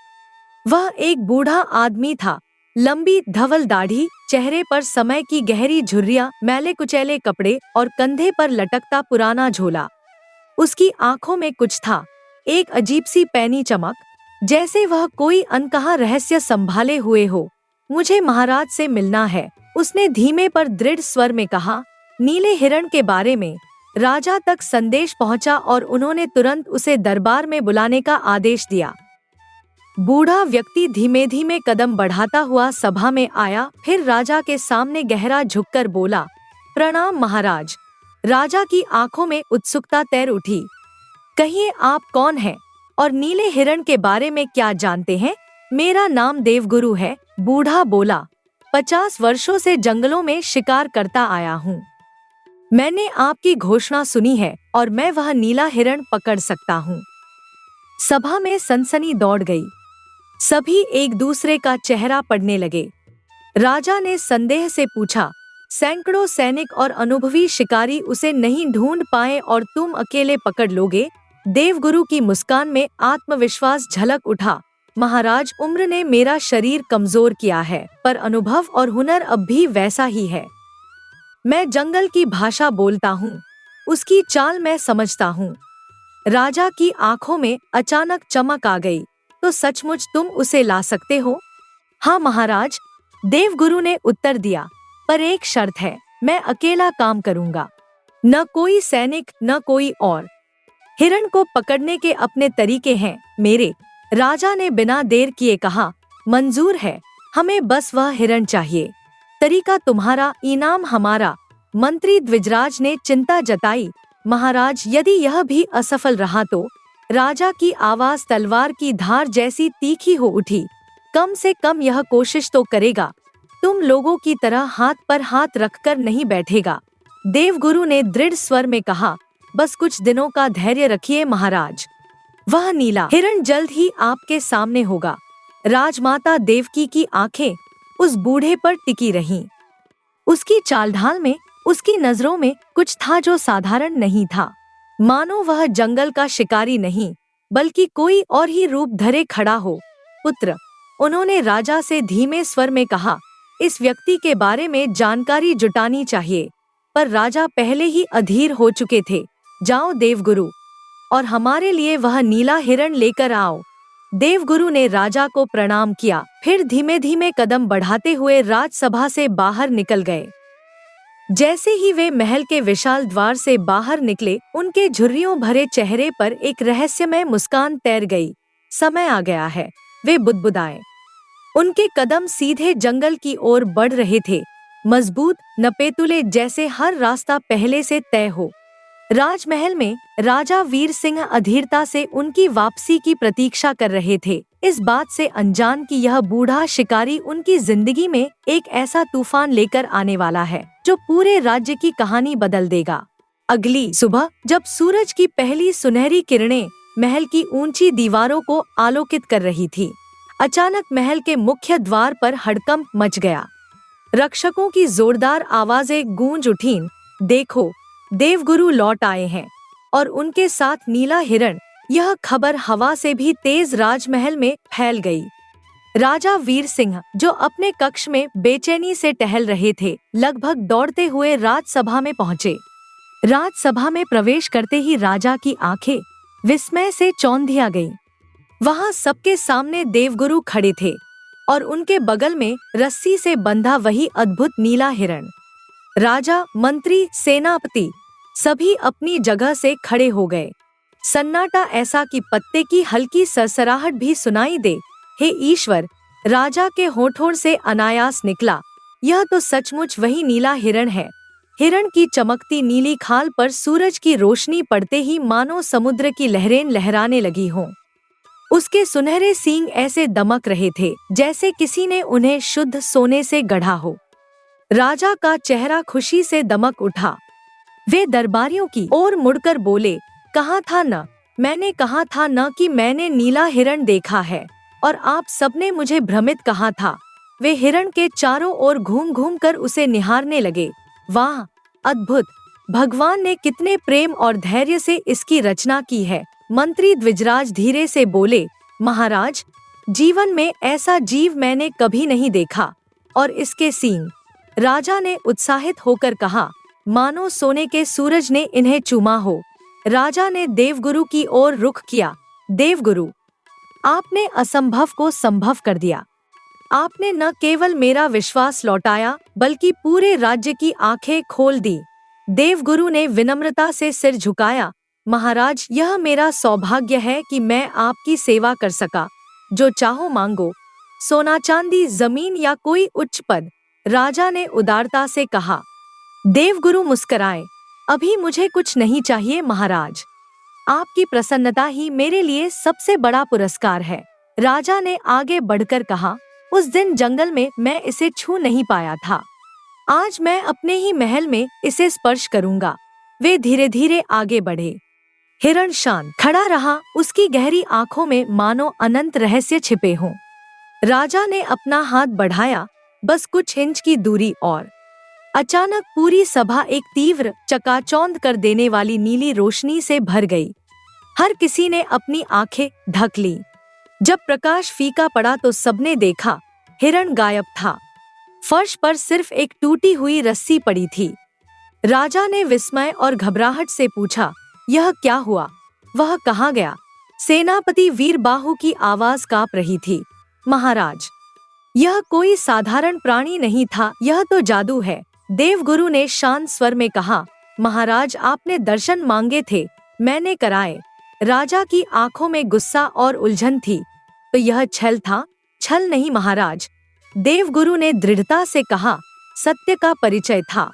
वह एक बूढ़ा आदमी था, लंबी धवल दाढ़ी, चेहरे पर समय की गहरी झुर्रियां, मैले कुचैले कपड़े और कंधे पर लटकता पुराना झोला। उसकी आंखों में कुछ था, एक अजीब सी पैनी चमक, जैसे वह कोई अनकहा रहस्य संभाले हुए हो। मुझे महाराज से मिलना है, उसने धीमे पर दृढ़ स्वर में कहा। नीले हिरण के बारे में राजा तक संदेश पहुंचा और उन्होंने तुरंत उसे दरबार में बुलाने का आदेश दिया। बूढ़ा व्यक्ति धीमे धीमे कदम बढ़ाता हुआ सभा में आया, फिर राजा के सामने गहरा झुककर बोला, प्रणाम महाराज। राजा की आंखों में उत्सुकता तैर उठी। कहिए, आप कौन हैं और नीले हिरण के बारे में क्या जानते हैं? मेरा नाम देवगुरु है, बूढ़ा बोला। 50 वर्षों से जंगलों में शिकार करता आया हूँ। मैंने आपकी घोषणा सुनी है और मैं वह नीला हिरण पकड़ सकता हूँ। सभा में सनसनी दौड़ गई। सभी एक दूसरे का चेहरा पढ़ने लगे। राजा ने संदेह से पूछा, सैकड़ों सैनिक और अनुभवी शिकारी उसे नहीं ढूंढ पाए और तुम अकेले पकड़ लोगे? देवगुरु की मुस्कान में आत्मविश्वास झलक उठा। महाराज, उम्र ने मेरा शरीर कमजोर किया है, पर अनुभव और हुनर अब भी वैसा ही है। मैं जंगल की भाषा बोलता हूँ, उसकी चाल मैं समझता हूँ। राजा की आंखों में अचानक चमक आ गई। तो सचमुच तुम उसे ला सकते हो? हाँ महाराज, देवगुरु ने उत्तर दिया, पर एक शर्त है, मैं अकेला काम करूँगा, न कोई सैनिक, न कोई और। हिरण को पकड़ने के अपने तरीके हैं मेरे। राजा ने बिना देर किए कहा, मंजूर है, हमें बस वह हिरण चाहिए। तरीका तुम्हारा, इनाम हमारा। मंत्री द्विजराज ने चिंता जताई। महाराज, यदि यह भी असफल रहा तो? राजा की आवाज तलवार की धार जैसी तीखी हो उठी। कम से कम यह कोशिश तो करेगा, तुम लोगों की तरह हाथ पर हाथ रखकर नहीं बैठेगा। देवगुरु ने दृढ़ स्वर में कहा, बस कुछ दिनों का धैर्य रखिए महाराज। वह नीला हिरण जल्द ही आपके सामने होगा। राजमाता देवकी की आंखें उस बूढ़े पर टिकी रहीं। उसकी चालढाल में, उसकी नजरों में कुछ था जो साधारण नहीं था। मानो वह जंगल का शिकारी नहीं, बल्कि कोई और ही रूप धरे खड़ा हो। पुत्र, उन्होंने राजा से धीमे स्वर में कहा, इस व्यक्ति के बारे में जानकारी जुटानी चाहिए। पर राजा पहले ही अधीर हो चुके थे। जाओ देवगुरु, और हमारे लिए वह नीला हिरण लेकर आओ। देवगुरु ने राजा को प्रणाम किया, फिर धीमे धीमे कदम बढ़ाते हुए राजसभा से बाहर निकल गए। जैसे ही वे महल के विशाल द्वार से बाहर निकले, उनके झुर्रियों भरे चेहरे पर एक रहस्यमय मुस्कान तैर गई। समय आ गया है, वे बुदबुदाए। उनके कदम सीधे जंगल की ओर बढ़ रहे थे, मजबूत नपेतुले जैसे हर रास्ता पहले से तय हो। राजमहल में राजा वीर सिंह अधीरता से उनकी वापसी की प्रतीक्षा कर रहे थे, इस बात से अनजान कि यह बूढ़ा शिकारी उनकी जिंदगी में एक ऐसा तूफान लेकर आने वाला है जो पूरे राज्य की कहानी बदल देगा। अगली सुबह जब सूरज की पहली सुनहरी किरणें महल की ऊंची दीवारों को आलोकित कर रही थी, अचानक महल के मुख्य द्वार पर हड़कंप मच गया। रक्षकों की जोरदार आवाजें गूंज उठीं, देखो, देवगुरु लौट आए हैं और उनके साथ नीला हिरण। यह खबर हवा से भी तेज राजमहल में फैल गई। राजा वीर सिंह, जो अपने कक्ष में बेचैनी से टहल रहे थे, लगभग दौड़ते हुए राजसभा में पहुंचे। राजसभा में प्रवेश करते ही राजा की आंखें विस्मय से चौंधिया गईं। वहां सबके सामने देवगुरु खड़े थे और उनके बगल में रस्सी से बंधा वही अद्भुत नीला हिरण। राजा, मंत्री, सेनापति सभी अपनी जगह से खड़े हो गए। सन्नाटा ऐसा कि पत्ते की हल्की सरसराहट भी सुनाई दे। हे ईश्वर, राजा के होठों से अनायास निकला, यह तो सचमुच वही नीला हिरण है। हिरण की चमकती नीली खाल पर सूरज की रोशनी पड़ते ही मानो समुद्र की लहरें लहराने लगी हों। उसके सुनहरे सींग ऐसे दमक रहे थे जैसे किसी ने उन्हें शुद्ध सोने से गढ़ा हो। राजा का चेहरा खुशी से दमक उठा। वे दरबारियों की ओर मुड़कर बोले, कहा था न, मैंने कहा था न कि मैंने नीला हिरण देखा है, और आप सबने मुझे भ्रमित कहा था। वे हिरण के चारों ओर घूम घूम कर उसे निहारने लगे। वाह, अद्भुत! भगवान ने कितने प्रेम और धैर्य से इसकी रचना की है। मंत्री द्विजराज धीरे से बोले, महाराज, जीवन में ऐसा जीव मैंने कभी नहीं देखा, और इसके सींग। राजा ने उत्साहित होकर कहा, मानो सोने के सूरज ने इन्हें चूमा हो। राजा ने देवगुरु की ओर रुख किया। देवगुरु, आपने असंभव को संभव कर दिया। आपने न केवल मेरा विश्वास लौटाया बल्कि पूरे राज्य की आंखें खोल दी। देवगुरु ने विनम्रता से सिर झुकाया। महाराज, यह मेरा सौभाग्य है कि मैं आपकी सेवा कर सका। जो चाहो मांगो, सोना चांदी, जमीन या कोई उच्च पद। राजा ने उदारता से कहा। देवगुरु मुस्कराए। अभी मुझे कुछ नहीं चाहिए महाराज, आपकी प्रसन्नता ही मेरे लिए सबसे बड़ा पुरस्कार है। राजा ने आगे बढ़कर कहा, उस दिन जंगल में मैं इसे छू नहीं पाया था, आज मैं अपने ही महल में इसे स्पर्श करूंगा। वे धीरे धीरे आगे बढ़े। हिरण शांत खड़ा रहा, उसकी गहरी आंखों में मानो अनंत रहस्य छिपे हों। राजा ने अपना हाथ बढ़ाया, बस कुछ इंच की दूरी और। अचानक पूरी सभा एक तीव्र, चकाचौंध कर देने वाली नीली रोशनी से भर गई। हर किसी ने अपनी आंखें ढक ली। जब प्रकाश फीका पड़ा तो सबने देखा, हिरण गायब था। फर्श पर सिर्फ एक टूटी हुई रस्सी पड़ी थी। राजा ने विस्मय और घबराहट से पूछा, यह क्या हुआ? वह कहाँ गया? सेनापति वीरबाहु की आवाज कांप रही थी। महाराज, यह कोई साधारण प्राणी नहीं था, यह तो जादू है। देवगुरु ने शांत स्वर में कहा, महाराज, आपने दर्शन मांगे थे, मैंने कराए। राजा की आंखों में गुस्सा और उलझन थी। तो यह छल था? छल नहीं महाराज, देवगुरु ने दृढ़ता से कहा, सत्य का परिचय था।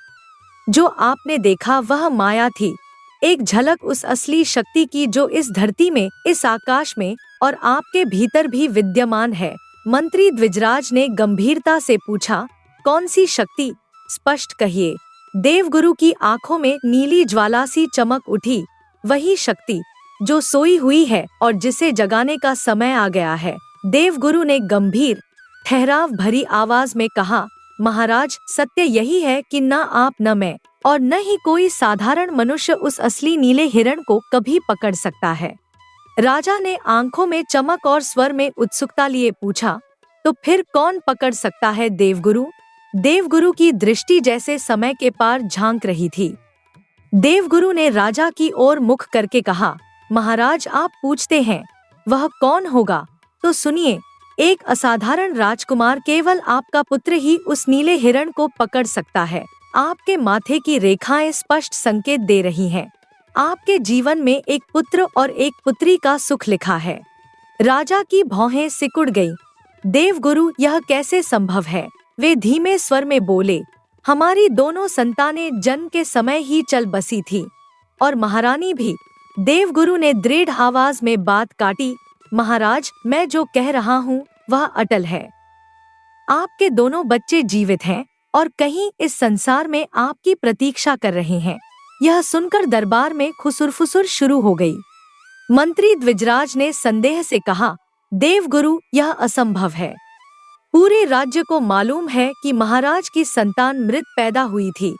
जो आपने देखा वह माया थी, एक झलक उस असली शक्ति की जो इस धरती में, इस आकाश में और आपके भीतर भी विद्यमान है। मंत्री द्विजराज ने गंभीरता से पूछा, कौन सी शक्ति? स्पष्ट कहिए। देवगुरु की आंखों में नीली ज्वाला सी चमक उठी। वही शक्ति जो सोई हुई है और जिसे जगाने का समय आ गया है। देवगुरु ने गंभीर, ठहराव भरी आवाज में कहा, महाराज, सत्य यही है कि न आप, न मैं और न ही कोई साधारण मनुष्य उस असली नीले हिरण को कभी पकड़ सकता है। राजा ने आंखों में चमक और स्वर में उत्सुकता लिए पूछा, तो फिर कौन पकड़ सकता है देवगुरु? देवगुरु की दृष्टि जैसे समय के पार झांक रही थी। देवगुरु ने राजा की ओर मुख करके कहा, महाराज, आप पूछते हैं वह कौन होगा? तो सुनिए, एक असाधारण राजकुमार, केवल आपका पुत्र ही उस नीले हिरण को पकड़ सकता है। आपके माथे की रेखाएं स्पष्ट संकेत दे रही हैं। आपके जीवन में एक पुत्र और एक पुत्री का सुख लिखा है। राजा की भौहें सिकुड़ गईं। देवगुरु, यह कैसे संभव है? वे धीमे स्वर में बोले, हमारी दोनों संतानें जन्म के समय ही चल बसी थी, और महारानी भी। देवगुरु ने दृढ़ आवाज में बात काटी, महाराज, मैं जो कह रहा हूँ वह अटल है। आपके दोनों बच्चे जीवित हैं और कहीं इस संसार में आपकी प्रतीक्षा कर रहे हैं। यह सुनकर दरबार में खुसुर-फुसुर शुरू हो गई। मंत्री द्विजराज ने संदेह से कहा, देवगुरु, यह असंभव है। पूरे राज्य को मालूम है कि महाराज की संतान मृत पैदा हुई थी।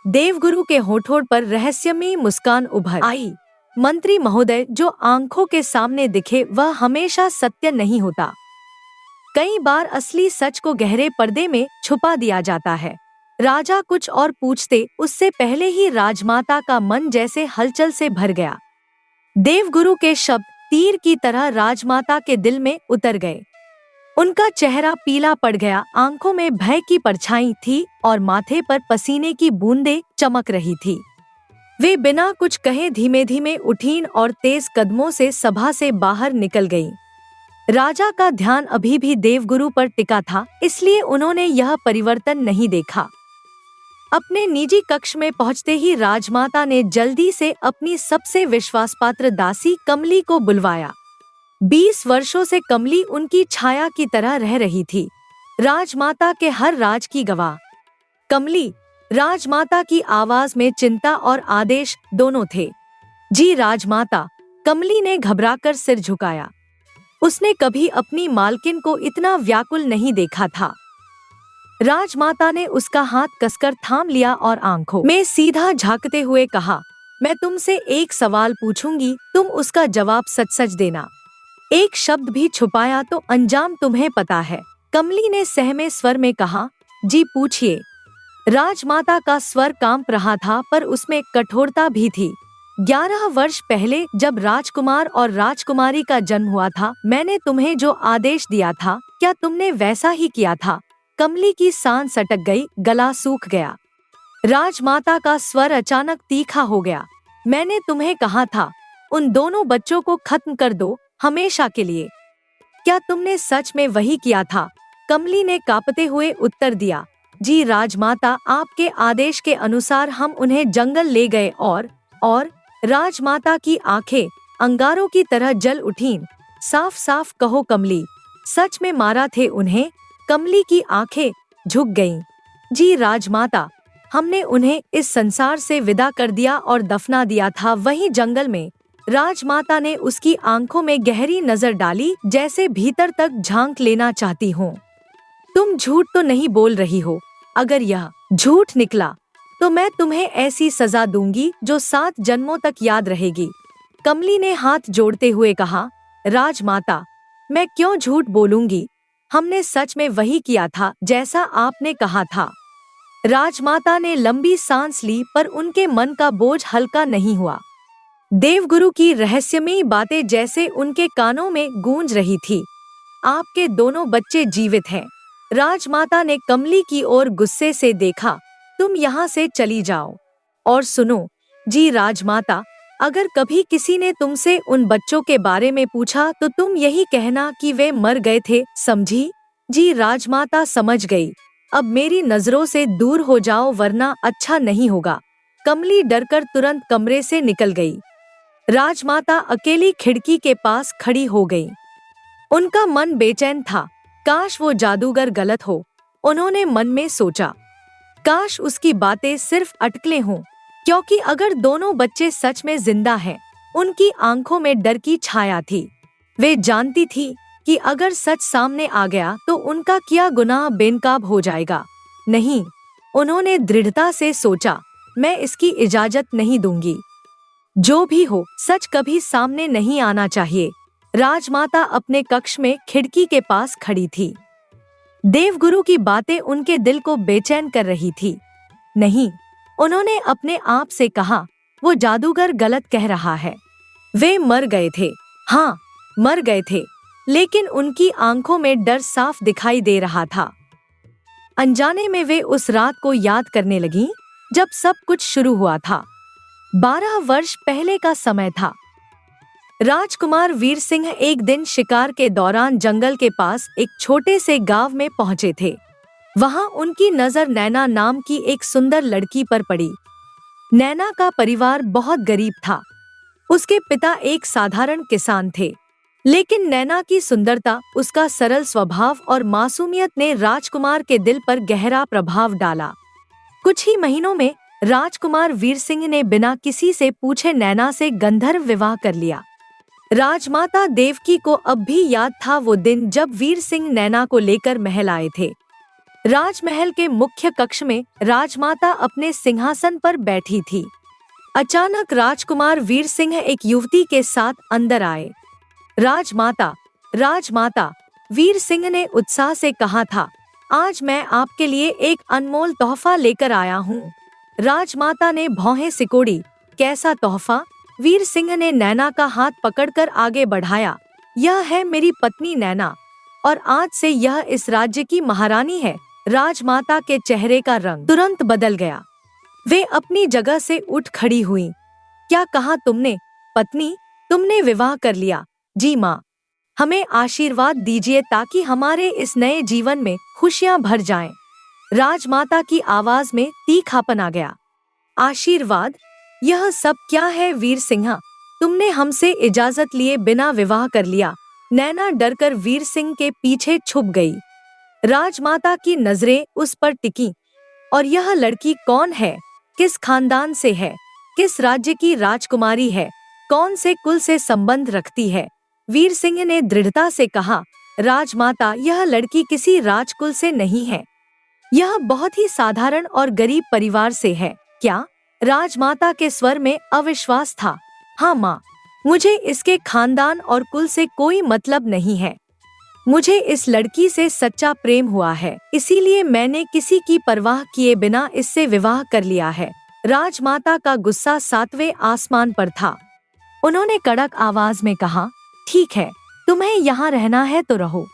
देवगुरु के होठों पर रहस्यमयी मुस्कान उभर आई। मंत्री महोदय, जो आंखों के सामने दिखे वह हमेशा सत्य नहीं होता। कई बार असली सच को गहरे पर्दे में छुपा दिया जाता है। राजा कुछ और पूछते उससे पहले ही राजमाता का मन जैसे हलचल से भर गया। देवगुरु के शब्द तीर की तरह राजमाता के दिल में उतर गए। उनका चेहरा पीला पड़ गया, आंखों में भय की परछाई थी और माथे पर पसीने की बूंदें चमक रही थी। वे बिना कुछ कहे धीमे धीमे उठीं और तेज कदमों से सभा से बाहर निकल गईं। राजा का ध्यान अभी भी देवगुरु पर टिका था, इसलिए उन्होंने यह परिवर्तन नहीं देखा। अपने निजी कक्ष में पहुंचते ही राजमाता ने जल्दी से अपनी सबसे विश्वासपात्र दासी कमली को बुलवाया। 20 वर्षों से कमली उनकी छाया की तरह रह रही थी, राजमाता के हर राज की गवाह। कमली, राजमाता की आवाज में चिंता और आदेश दोनों थे। जी राजमाता, कमली ने घबराकर सिर झुकाया। उसने कभी अपनी मालकिन को इतना व्याकुल नहीं देखा था। राजमाता ने उसका हाथ कसकर थाम लिया और आंखों में सीधा झांकते हुए कहा, मैं तुमसे एक सवाल पूछूंगी, तुम उसका जवाब सच सच देना। एक शब्द भी छुपाया तो अंजाम तुम्हें पता है। कमली ने सहमे स्वर में कहा, जी पूछिए। राजमाता का स्वर कांप रहा था, पर उसमें कठोरता भी थी। 11 वर्ष पहले जब राजकुमार और राजकुमारी का जन्म हुआ था, मैंने तुम्हें जो आदेश दिया था, क्या तुमने वैसा ही किया था? कमली की सांस सटक गई, गला सूख गया। राजमाता का स्वर अचानक तीखा हो गया। मैंने तुम्हें कहा था, उन दोनों बच्चों को खत्म कर दो, हमेशा के लिए। क्या तुमने सच में वही किया था? कमली ने कांपते हुए उत्तर दिया, जी राजमाता, आपके आदेश के अनुसार हम उन्हें जंगल ले गए और राजमाता की आंखें अंगारों की तरह जल उठीं। साफ साफ कहो कमली, सच में मारा थे उन्हें? कमली की आंखें झुक गईं। जी राजमाता, हमने उन्हें इस संसार से विदा कर दिया और दफना दिया था वहीं जंगल में। राजमाता ने उसकी आंखों में गहरी नजर डाली, जैसे भीतर तक झांक लेना चाहती हो। तुम झूठ तो नहीं बोल रही हो? अगर यह झूठ निकला तो मैं तुम्हें ऐसी सजा दूंगी जो 7 जन्मों तक याद रहेगी। कमली ने हाथ जोड़ते हुए कहा, राजमाता, मैं क्यों झूठ बोलूंगी? हमने सच में वही किया था जैसा आपने कहा था। राजमाता ने लंबी सांस ली, पर उनके मन का बोझ हल्का नहीं हुआ। देवगुरु की रहस्यमयी बातें जैसे उनके कानों में गूंज रही थी। आपके दोनों बच्चे जीवित हैं। राजमाता ने कमली की ओर गुस्से से देखा, तुम यहाँ से चली जाओ। और सुनो जी राजमाता, अगर कभी किसी ने तुमसे उन बच्चों के बारे में पूछा तो तुम यही कहना कि वे मर गए थे, समझी? जी राजमाता समझ गई। अब मेरी नजरों से दूर हो जाओ वरना अच्छा नहीं होगा। कमली डरकर तुरंत कमरे से निकल गई। राजमाता अकेली खिड़की के पास खड़ी हो गई। उनका मन बेचैन था। काश वो जादूगर गलत हो, उन्होंने मन में सोचा। काश उसकी बातें सिर्फ अटकलें हों, क्योंकि अगर दोनों बच्चे सच में जिंदा हैं, उनकी आंखों में डर की छाया थी। वे जानती थी कि अगर सच सामने आ गया तो उनका किया गुनाह बेनकाब हो जाएगा। नहीं, उन्होंने दृढ़ता से सोचा, मैं इसकी इजाजत नहीं दूंगी। जो भी हो, सच कभी सामने नहीं आना चाहिए। राजमाता अपने कक्ष में खिड़की के पास खड़ी थी। देवगुरु की बातें उनके दिल को बेचैन कर रही थी। नहीं, उन्होंने अपने आप से कहा, वो जादूगर गलत कह रहा है। वे मर गए थे, हाँ मर गए थे, लेकिन उनकी आंखों में डर साफ दिखाई दे रहा था। अनजाने में वे उस रात को याद करने लगीं जब सब कुछ शुरू हुआ था। 12 वर्ष पहले का समय था। राजकुमार वीर सिंह एक दिन शिकार के दौरान जंगल के पास एक छोटे से गांव में पहुंचे थे। वहां उनकी नजर नैना नाम की एक सुंदर लड़की पर पड़ी। नैना का परिवार बहुत गरीब था। उसके पिता एक साधारण किसान थे, लेकिन नैना की सुंदरता, उसका सरल स्वभाव और मासूमियत ने राजकुमार के दिल पर गहरा प्रभाव डाला। कुछ ही महीनों में राजकुमार वीर सिंह ने बिना किसी से पूछे नैना से गंधर्व विवाह कर लिया। राजमाता देवकी को अब भी याद था वो दिन जब वीर सिंह नैना को लेकर महल आए थे। राजमहल के मुख्य कक्ष में राजमाता अपने सिंहासन पर बैठी थी। अचानक राजकुमार वीर सिंह एक युवती के साथ अंदर आए। राजमाता, राजमाता, वीर सिंह ने उत्साह से कहा था, आज मैं आपके लिए एक अनमोल तोहफा लेकर आया हूँ। राजमाता ने भौहें सिकोड़ी। कैसा तोहफा? वीर सिंह ने नैना का हाथ पकड़कर आगे बढ़ाया। यह है मेरी पत्नी नैना, और आज से यह इस राज्य की महारानी है। राजमाता के चेहरे का रंग तुरंत बदल गया। वे अपनी जगह से उठ खड़ी हुईं। क्या कहा तुमने? पत्नी, तुमने विवाह कर लिया? जी माँ। हमें आशीर्वाद दीजिए ताकि हमारे इस नए जीवन में खुशियाँ भर जाएं। राजमाता की आवाज में तीखापन आ गया। आशीर्वाद? यह सब क्या है वीर सिंह? तुमने हमसे इजाजत लिए बिना विवाह कर लिया। नैना डरकर वीर सिंह के पीछे छुप गई। राजमाता की नजरें उस पर टिकीं। और यह लड़की कौन है? किस खानदान से है? किस राज्य की राजकुमारी है? कौन से कुल से संबंध रखती है? वीर सिंह ने दृढ़ता से कहा, राजमाता, यह लड़की किसी राजकुल से नहीं है। यह बहुत ही साधारण और गरीब परिवार से है। क्या? राजमाता के स्वर में अविश्वास था। हाँ माँ, मुझे इसके खानदान और कुल से कोई मतलब नहीं है। मुझे इस लड़की से सच्चा प्रेम हुआ है, इसीलिए मैंने किसी की परवाह किए बिना इससे विवाह कर लिया है। राजमाता का गुस्सा 7वें आसमान पर था। उन्होंने कड़क आवाज में कहा, ठीक है, तुम्हें यहाँ रहना है तो रहो,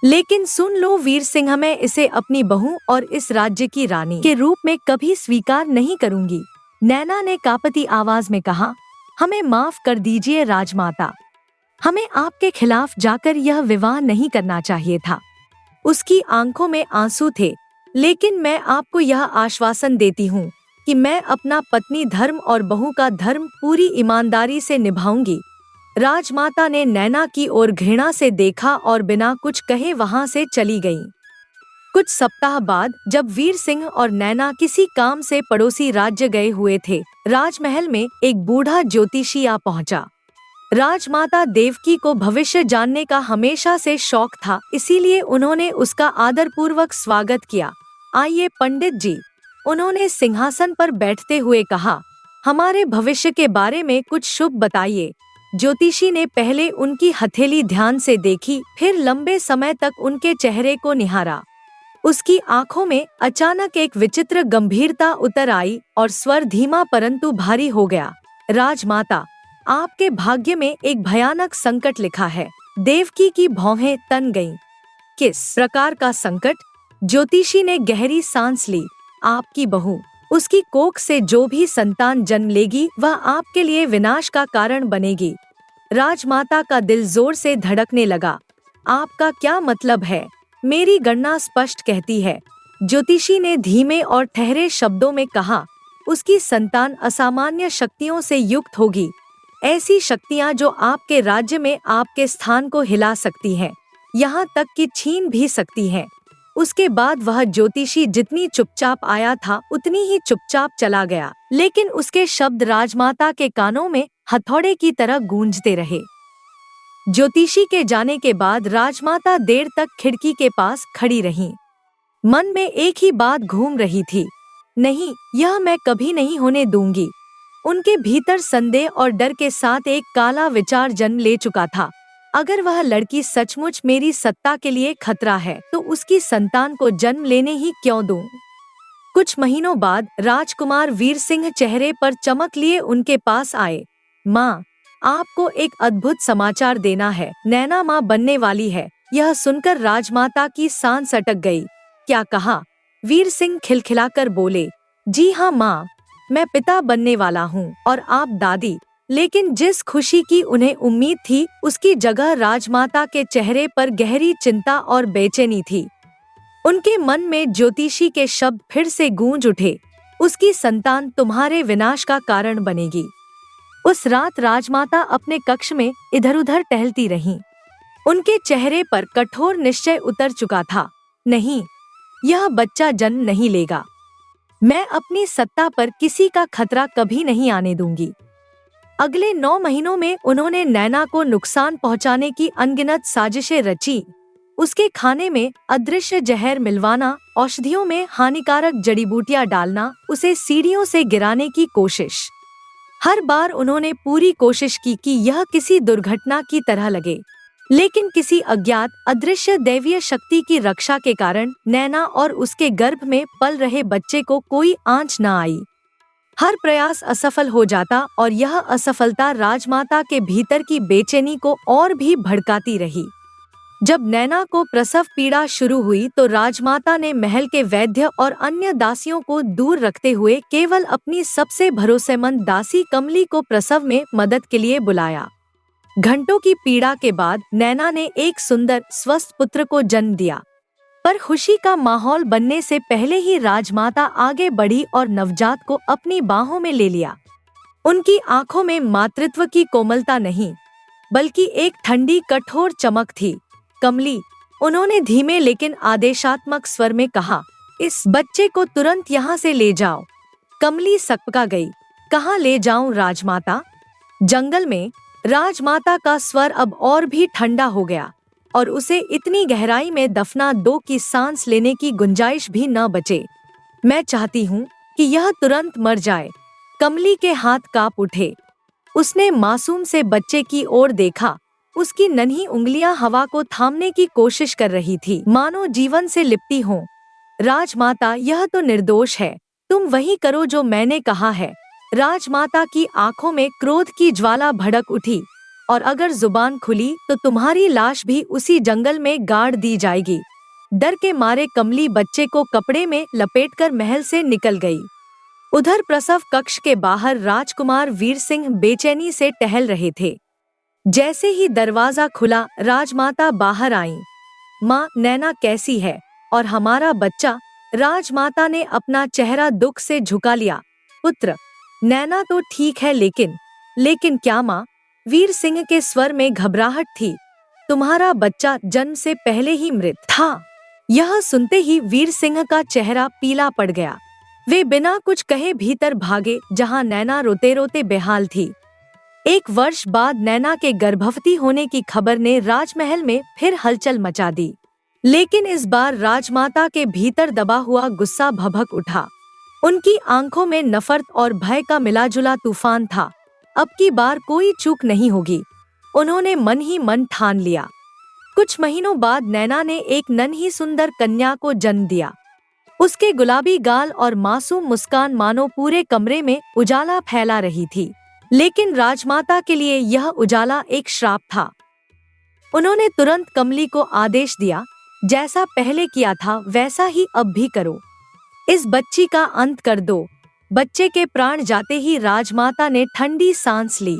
लेकिन सुन लो वीर सिंह, मैं इसे अपनी बहू और इस राज्य की रानी के रूप में कभी स्वीकार नहीं करूंगी। नैना ने कांपती आवाज में कहा, हमें माफ कर दीजिए राजमाता, हमें आपके खिलाफ जाकर यह विवाह नहीं करना चाहिए था। उसकी आंखों में आंसू थे। लेकिन मैं आपको यह आश्वासन देती हूँ कि मैं अपना पत्नी धर्म और बहू का धर्म पूरी ईमानदारी से निभाऊंगी। राजमाता ने नैना की ओर घृणा से देखा और बिना कुछ कहे वहां से चली गईं। कुछ सप्ताह बाद जब वीर सिंह और नैना किसी काम से पड़ोसी राज्य गए हुए थे, राजमहल में एक बूढ़ा ज्योतिषी आ पहुंचा। राजमाता देवकी को भविष्य जानने का हमेशा से शौक था, इसीलिए उन्होंने उसका आदरपूर्वक स्वागत किया। आइए पंडित जी, उन्होंने सिंहासन पर बैठते हुए कहा, हमारे भविष्य के बारे में कुछ शुभ बताइए। ज्योतिषी ने पहले उनकी हथेली ध्यान से देखी, फिर लंबे समय तक उनके चेहरे को निहारा। उसकी आंखों में अचानक एक विचित्र गंभीरता उतर आई और स्वर धीमा परंतु भारी हो गया। राजमाता, आपके भाग्य में एक भयानक संकट लिखा है। देवकी की भौहें तन गईं। किस प्रकार का संकट? ज्योतिषी ने गहरी सांस ली। आपकी बहू, उसकी कोख से जो भी संतान जन्म लेगी वह आपके लिए विनाश का कारण बनेगी। राजमाता का दिल जोर से धड़कने लगा। आपका क्या मतलब है? मेरी गणना स्पष्ट कहती है, ज्योतिषी ने धीमे और ठहरे शब्दों में कहा, उसकी संतान असामान्य शक्तियों से युक्त होगी। ऐसी शक्तियां जो आपके राज्य में आपके स्थान को हिला सकती हैं, यहाँ तक कि छीन भी सकती हैं। उसके बाद वह ज्योतिषी जितनी चुपचाप आया था उतनी ही चुपचाप चला गया, लेकिन उसके शब्द राजमाता के कानों में हथौड़े की तरह गूंजते रहे। ज्योतिषी के जाने के बाद राजमाता देर तक खिड़की के पास खड़ी रहीं। मन में एक ही बात घूम रही थी, नहीं, यह मैं कभी नहीं होने दूंगी। उनके भीतर संदेह और डर के साथ एक काला विचार जन्म ले चुका था। अगर वह लड़की सचमुच मेरी सत्ता के लिए खतरा है तो उसकी संतान को जन्म लेने ही क्यों दूं? कुछ महीनों बाद राजकुमार वीर सिंह चेहरे पर चमक लिए उनके पास आए। माँ, आपको एक अद्भुत समाचार देना है, नैना माँ बनने वाली है। यह सुनकर राजमाता की सांस अटक गई। क्या कहा? वीर सिंह खिलखिलाकर बोले, जी हाँ माँ, मैं पिता बनने वाला हूँ और आप दादी। लेकिन जिस खुशी की उन्हें उम्मीद थी उसकी जगह राजमाता के चेहरे पर गहरी चिंता और बेचैनी थी। उनके मन में ज्योतिषी के शब्द फिर से गूंज उठे, उसकी संतान तुम्हारे विनाश का कारण बनेगी। उस रात राजमाता अपने कक्ष में इधर-उधर टहलती रहीं। उनके चेहरे पर कठोर निश्चय उतर चुका था। नहीं, यह बच्चा जन्म नहीं लेगा। मैं अपनी सत्ता पर किसी का खतरा कभी नहीं आने दूंगी। अगले 9 महीनों में उन्होंने नैना को नुकसान पहुंचाने की अनगिनत साजिशें रची। उसके खाने में अदृश्य जहर मिलवाना, औषधियों में हानिकारक जड़ी बूटियां डालना, उसे सीढ़ियों से गिराने की कोशिश। हर बार उन्होंने पूरी कोशिश की कि यह किसी दुर्घटना की तरह लगे, लेकिन किसी अज्ञात अदृश्य दैवीय शक्ति की रक्षा के कारण नैना और उसके गर्भ में पल रहे बच्चे को कोई आंच न आई। हर प्रयास असफल हो जाता और यह असफलता राजमाता के भीतर की बेचैनी को और भी भड़काती रही। जब नैना को प्रसव पीड़ा शुरू हुई तो राजमाता ने महल के वैद्य और अन्य दासियों को दूर रखते हुए केवल अपनी सबसे भरोसेमंद दासी कमली को प्रसव में मदद के लिए बुलाया। घंटों की पीड़ा के बाद नैना ने एक सुंदर स्वस्थ पुत्र को जन्म दिया। पर खुशी का माहौल बनने से पहले ही राजमाता आगे बढ़ी और नवजात को अपनी बाहों में ले लिया। उनकी आंखों में मातृत्व की कोमलता नहीं, बल्कि एक ठंडी कठोर चमक थी। कमली, उन्होंने धीमे लेकिन आदेशात्मक स्वर में कहा, इस बच्चे को तुरंत यहाँ से ले जाओ। कमली सकपका गई। कहाँ ले जाऊं राजमाता? जंगल में। राजमाता का स्वर अब और भी ठंडा हो गया और उसे इतनी गहराई में दफना दो कि सांस लेने की गुंजाइश भी न बचे। मैं चाहती हूँ कि यह तुरंत मर जाए। कमली के हाथ कांप उठे। उसने मासूम से बच्चे की ओर देखा। उसकी नन्ही उंगलियां हवा को थामने की कोशिश कर रही थी, मानो जीवन से लिपटी हों। राजमाता, यह तो निर्दोष है। तुम वही करो जो मैंने कहा है। राजमाता की आंखों में क्रोध की ज्वाला भड़क उठी। और अगर जुबान खुली तो तुम्हारी लाश भी उसी जंगल में गाड़ दी जाएगी। डर के मारे कमली बच्चे को कपड़े में लपेटकर महल से निकल गई। उधर प्रसव कक्ष के बाहर राजकुमार वीर सिंह बेचैनी से टहल रहे थे। जैसे ही दरवाजा खुला, राजमाता बाहर आईं। माँ, नैना कैसी है और हमारा बच्चा? राजमाता ने अपना चेहरा दुख से झुका लिया। पुत्र, नैना तो ठीक है, लेकिन क्या माँ? वीर सिंह के स्वर में घबराहट थी। तुम्हारा बच्चा जन्म से पहले ही मृत था। यह सुनते ही वीर सिंह का चेहरा पीला पड़ गया। वे बिना कुछ कहे भीतर भागे, जहां नैना रोते रोते बेहाल थी। 1 वर्ष बाद नैना के गर्भवती होने की खबर ने राजमहल में फिर हलचल मचा दी। लेकिन इस बार राजमाता के भीतर दबा हुआ गुस्सा भभक उठा। उनकी आंखों में नफरत और भय का मिलाजुला तूफान था। अब की बार कोई चूक नहीं होगी, उन्होंने मन ही मन ठान लिया। कुछ महीनों बाद नैना ने एक नन्ही सुंदर कन्या को जन्म दिया। उसके गुलाबी गाल और मासूम मुस्कान मानो पूरे कमरे में उजाला फैला रही थी। लेकिन राजमाता के लिए यह उजाला एक श्राप था। उन्होंने तुरंत कमली को आदेश दिया, जैसा पहले किया था वैसा ही अब भी करो। इस बच्ची का अंत कर दो। बच्चे के प्राण जाते ही राजमाता ने ठंडी सांस ली,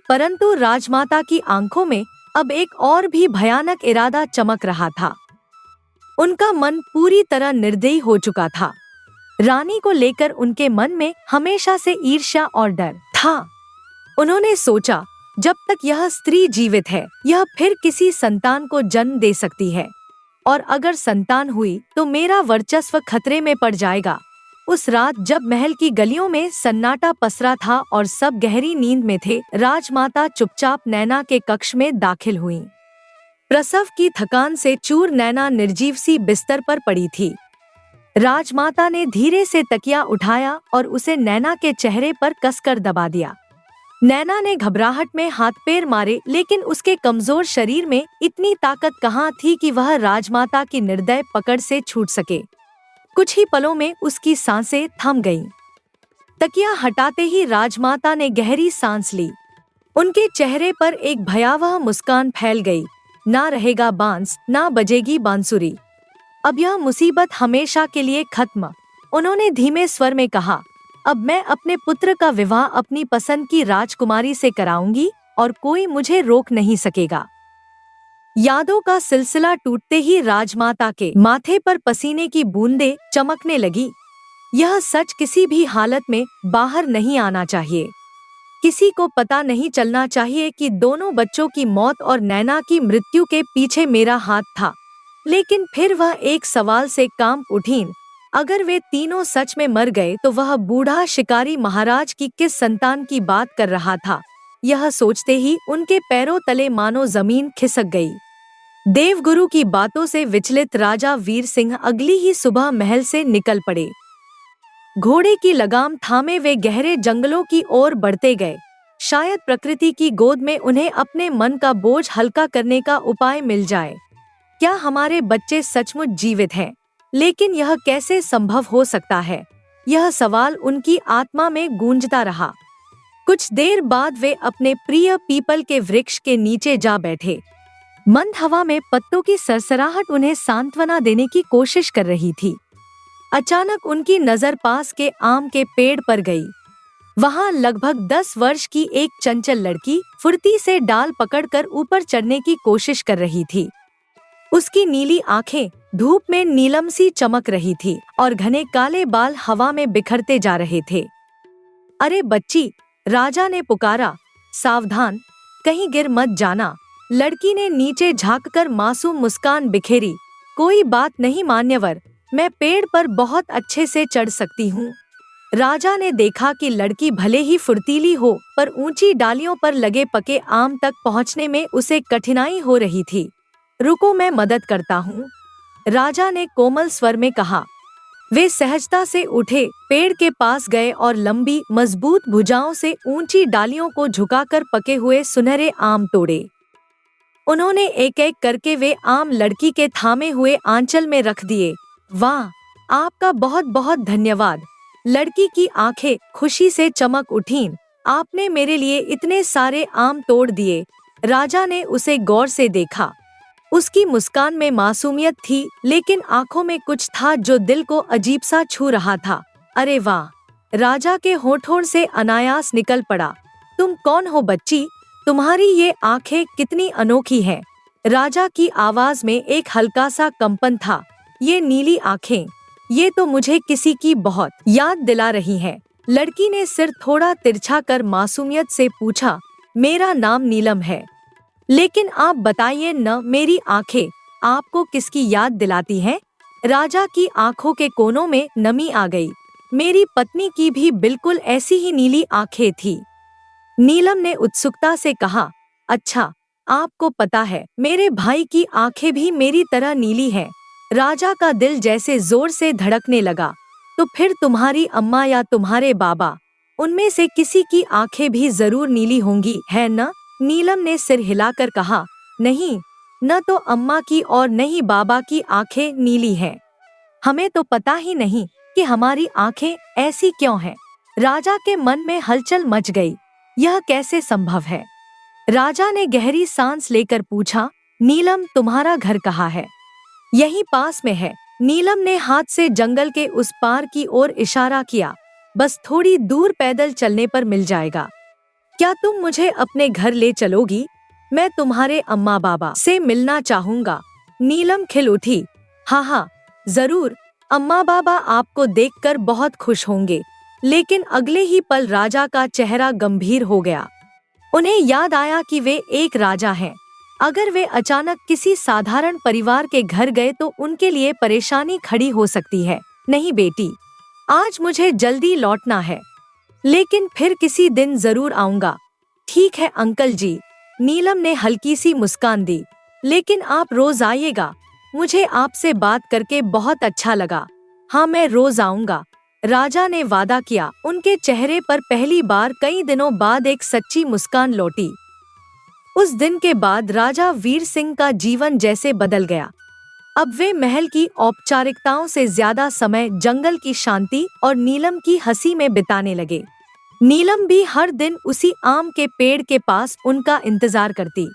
परंतु राजमाता की आंखों में अब एक और भी भयानक इरादा चमक रहा था। उनका मन पूरी तरह निर्दयी हो चुका था। रानी को लेकर उनके मन में हमेशा से ईर्ष्या और डर था। उन्होंने सोचा, जब तक यह स्त्री जीवित है, यह फिर किसी संतान को जन्म दे सकती है, और अगर संतान हुई तो मेरा वर्चस्व खतरे में पड़ जाएगा। उस रात जब महल की गलियों में सन्नाटा पसरा था और सब गहरी नींद में थे, राजमाता चुपचाप नैना के कक्ष में दाखिल हुईं। प्रसव की थकान से चूर नैना निर्जीव सी बिस्तर पर पड़ी थी। राजमाता ने धीरे से तकिया उठाया और उसे नैना के चेहरे पर कसकर दबा दिया। नैना ने घबराहट में हाथ पैर मारे, लेकिन उसके कमजोर शरीर में इतनी ताकत कहाँ थी कि वह राजमाता की निर्दय पकड़ से छूट सके। कुछ ही पलों में उसकी सांसें थम गईं। तकिया हटाते ही राजमाता ने गहरी सांस ली। उनके चेहरे पर एक भयावह मुस्कान फैल गई। ना रहेगा बांस, ना बजेगी बांसुरी। अब यह मुसीबत हमेशा के लिए खत्म। उन्होंने धीमे स्वर में कहा, अब मैं अपने पुत्र का विवाह अपनी पसंद की राजकुमारी से कराऊंगी और कोई मुझे रोक नहीं सकेगा। यादों का सिलसिला टूटते ही राजमाता के माथे पर पसीने की बूंदें चमकने लगी। यह सच किसी भी हालत में बाहर नहीं आना चाहिए। किसी को पता नहीं चलना चाहिए कि दोनों बच्चों की मौत और नैना की मृत्यु के पीछे मेरा हाथ था। लेकिन फिर वह एक सवाल से कांप उठी। अगर वे तीनों सच में मर गए तो वह बूढ़ा शिकारी महाराज की किस संतान की बात कर रहा था? यह सोचते ही उनके पैरों तले मानो जमीन खिसक गई। देवगुरु की बातों से विचलित राजा वीर सिंह अगली ही सुबह महल से निकल पड़े। घोड़े की लगाम थामे वे गहरे जंगलों की ओर बढ़ते गए। शायद प्रकृति की गोद में उन्हें अपने मन का बोझ हल्का करने का उपाय मिल जाए। क्या हमारे बच्चे सचमुच जीवित हैं? लेकिन यह कैसे संभव हो सकता है? यह सवाल उनकी आत्मा में गूंजता रहा। कुछ देर बाद वे अपने प्रिय पीपल के वृक्ष के नीचे जा बैठे। मंद हवा में पत्तों की सरसराहट उन्हें सांत्वना देने की कोशिश कर रही थी। अचानक उनकी नजर पास के आम के पेड़ पर गई। वहां लगभग 10 वर्ष की एक चंचल लड़की फुर्ती से डाल पकड़कर ऊपर चढ़ने की कोशिश कर रही थी। उसकी नीली आंखें धूप में नीलम सी चमक रही थी और घने काले बाल हवा में बिखरते जा रहे थे। अरे बच्ची, राजा ने पुकारा, सावधान, कहीं गिर मत जाना। लड़की ने नीचे झांककर मासूम मुस्कान बिखेरी। कोई बात नहीं मान्यवर, मैं पेड़ पर बहुत अच्छे से चढ़ सकती हूँ। राजा ने देखा कि लड़की भले ही फुर्तीली हो, पर ऊंची डालियों पर लगे पके आम तक पहुँचने में उसे कठिनाई हो रही थी। रुको, मैं मदद करता हूँ, राजा ने कोमल स्वर में कहा। वे सहजता से उठे, पेड़ के पास गए और लंबी मजबूत भुजाओं से ऊंची डालियों को झुकाकर पके हुए सुनहरे आम तोड़े। उन्होंने एक एक करके वे आम लड़की के थामे हुए आंचल में रख दिए। वाह, आपका बहुत बहुत धन्यवाद। लड़की की आंखें खुशी से चमक उठीं। आपने मेरे लिए इतने सारे आम तोड़ दिए। राजा ने उसे गौर से देखा। उसकी मुस्कान में मासूमियत थी, लेकिन आंखों में कुछ था जो दिल को अजीब सा छू रहा था। अरे वाह, राजा के होठों से अनायास निकल पड़ा। तुम कौन हो बच्ची? तुम्हारी ये आंखें कितनी अनोखी हैं। राजा की आवाज में एक हल्का सा कंपन था। ये नीली आंखें, ये तो मुझे किसी की बहुत याद दिला रही हैं। लड़की ने सिर थोड़ा तिरछा कर मासूमियत से पूछा, मेरा नाम नीलम है। लेकिन आप बताइए न, मेरी आंखें आपको किसकी याद दिलाती हैं? राजा की आंखों के कोनों में नमी आ गई। मेरी पत्नी की भी बिल्कुल ऐसी ही नीली आंखें थी। नीलम ने उत्सुकता से कहा, अच्छा, आपको पता है, मेरे भाई की आंखें भी मेरी तरह नीली हैं। राजा का दिल जैसे जोर से धड़कने लगा। तो फिर तुम्हारी अम्मा या तुम्हारे बाबा, उनमें से किसी की आंखें भी जरूर नीली होंगी, है न? नीलम ने सिर हिलाकर कहा, नहीं, न तो अम्मा की और न ही बाबा की आंखें नीली हैं। हमें तो पता ही नहीं कि हमारी आंखें ऐसी क्यों हैं। राजा के मन में हलचल मच गई। यह कैसे संभव है? राजा ने गहरी सांस लेकर पूछा, नीलम, तुम्हारा घर कहाँ है? यहीं पास में है। नीलम ने हाथ से जंगल के उस पार की ओर इशारा किया। बस थोड़ी दूर पैदल चलने पर मिल जाएगा। क्या तुम मुझे अपने घर ले चलोगी? मैं तुम्हारे अम्मा बाबा से मिलना चाहूँगा। नीलम खिल उठी। हाँ हाँ, जरूर, अम्मा बाबा आपको देखकर बहुत खुश होंगे। लेकिन अगले ही पल राजा का चेहरा गंभीर हो गया। उन्हें याद आया कि वे एक राजा हैं। अगर वे अचानक किसी साधारण परिवार के घर गए तो उनके लिए परेशानी खड़ी हो सकती है। नहीं बेटी, आज मुझे जल्दी लौटना है, लेकिन फिर किसी दिन जरूर आऊंगा। ठीक है अंकल जी, नीलम ने हल्की सी मुस्कान दी। लेकिन आप रोज आइएगा। मुझे आपसे बात करके बहुत अच्छा लगा। हाँ, मैं रोज आऊंगा, राजा ने वादा किया। उनके चेहरे पर पहली बार कई दिनों बाद एक सच्ची मुस्कान लौटी। उस दिन के बाद राजा वीर सिंह का जीवन जैसे बदल गया। अब वे महल की औपचारिकताओं से ज्यादा समय जंगल की शांति और नीलम की हंसी में बिताने लगे। नीलम भी हर दिन उसी आम के पेड़ के पास उनका इंतजार करती।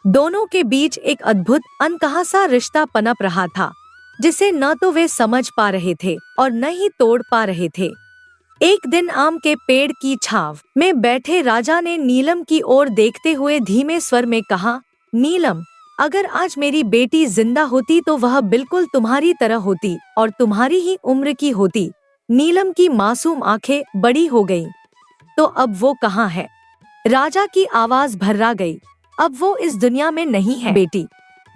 दोनों के बीच एक अद्भुत अनकहा सा रिश्ता पनप रहा था, जिसे न तो वे समझ पा रहे थे और न ही तोड़ पा रहे थे। एक दिन आम के पेड़ की छांव में बैठे राजा ने नीलम की ओर देखते हुए धीमे स्वर में कहा, नीलम, अगर आज मेरी बेटी जिंदा होती तो वह बिल्कुल तुम्हारी तरह होती और तुम्हारी ही उम्र की होती। नीलम की मासूम आंखें बड़ी हो गईं। तो अब वो कहाँ है? राजा की आवाज भर्रा गई। अब वो इस दुनिया में नहीं है बेटी।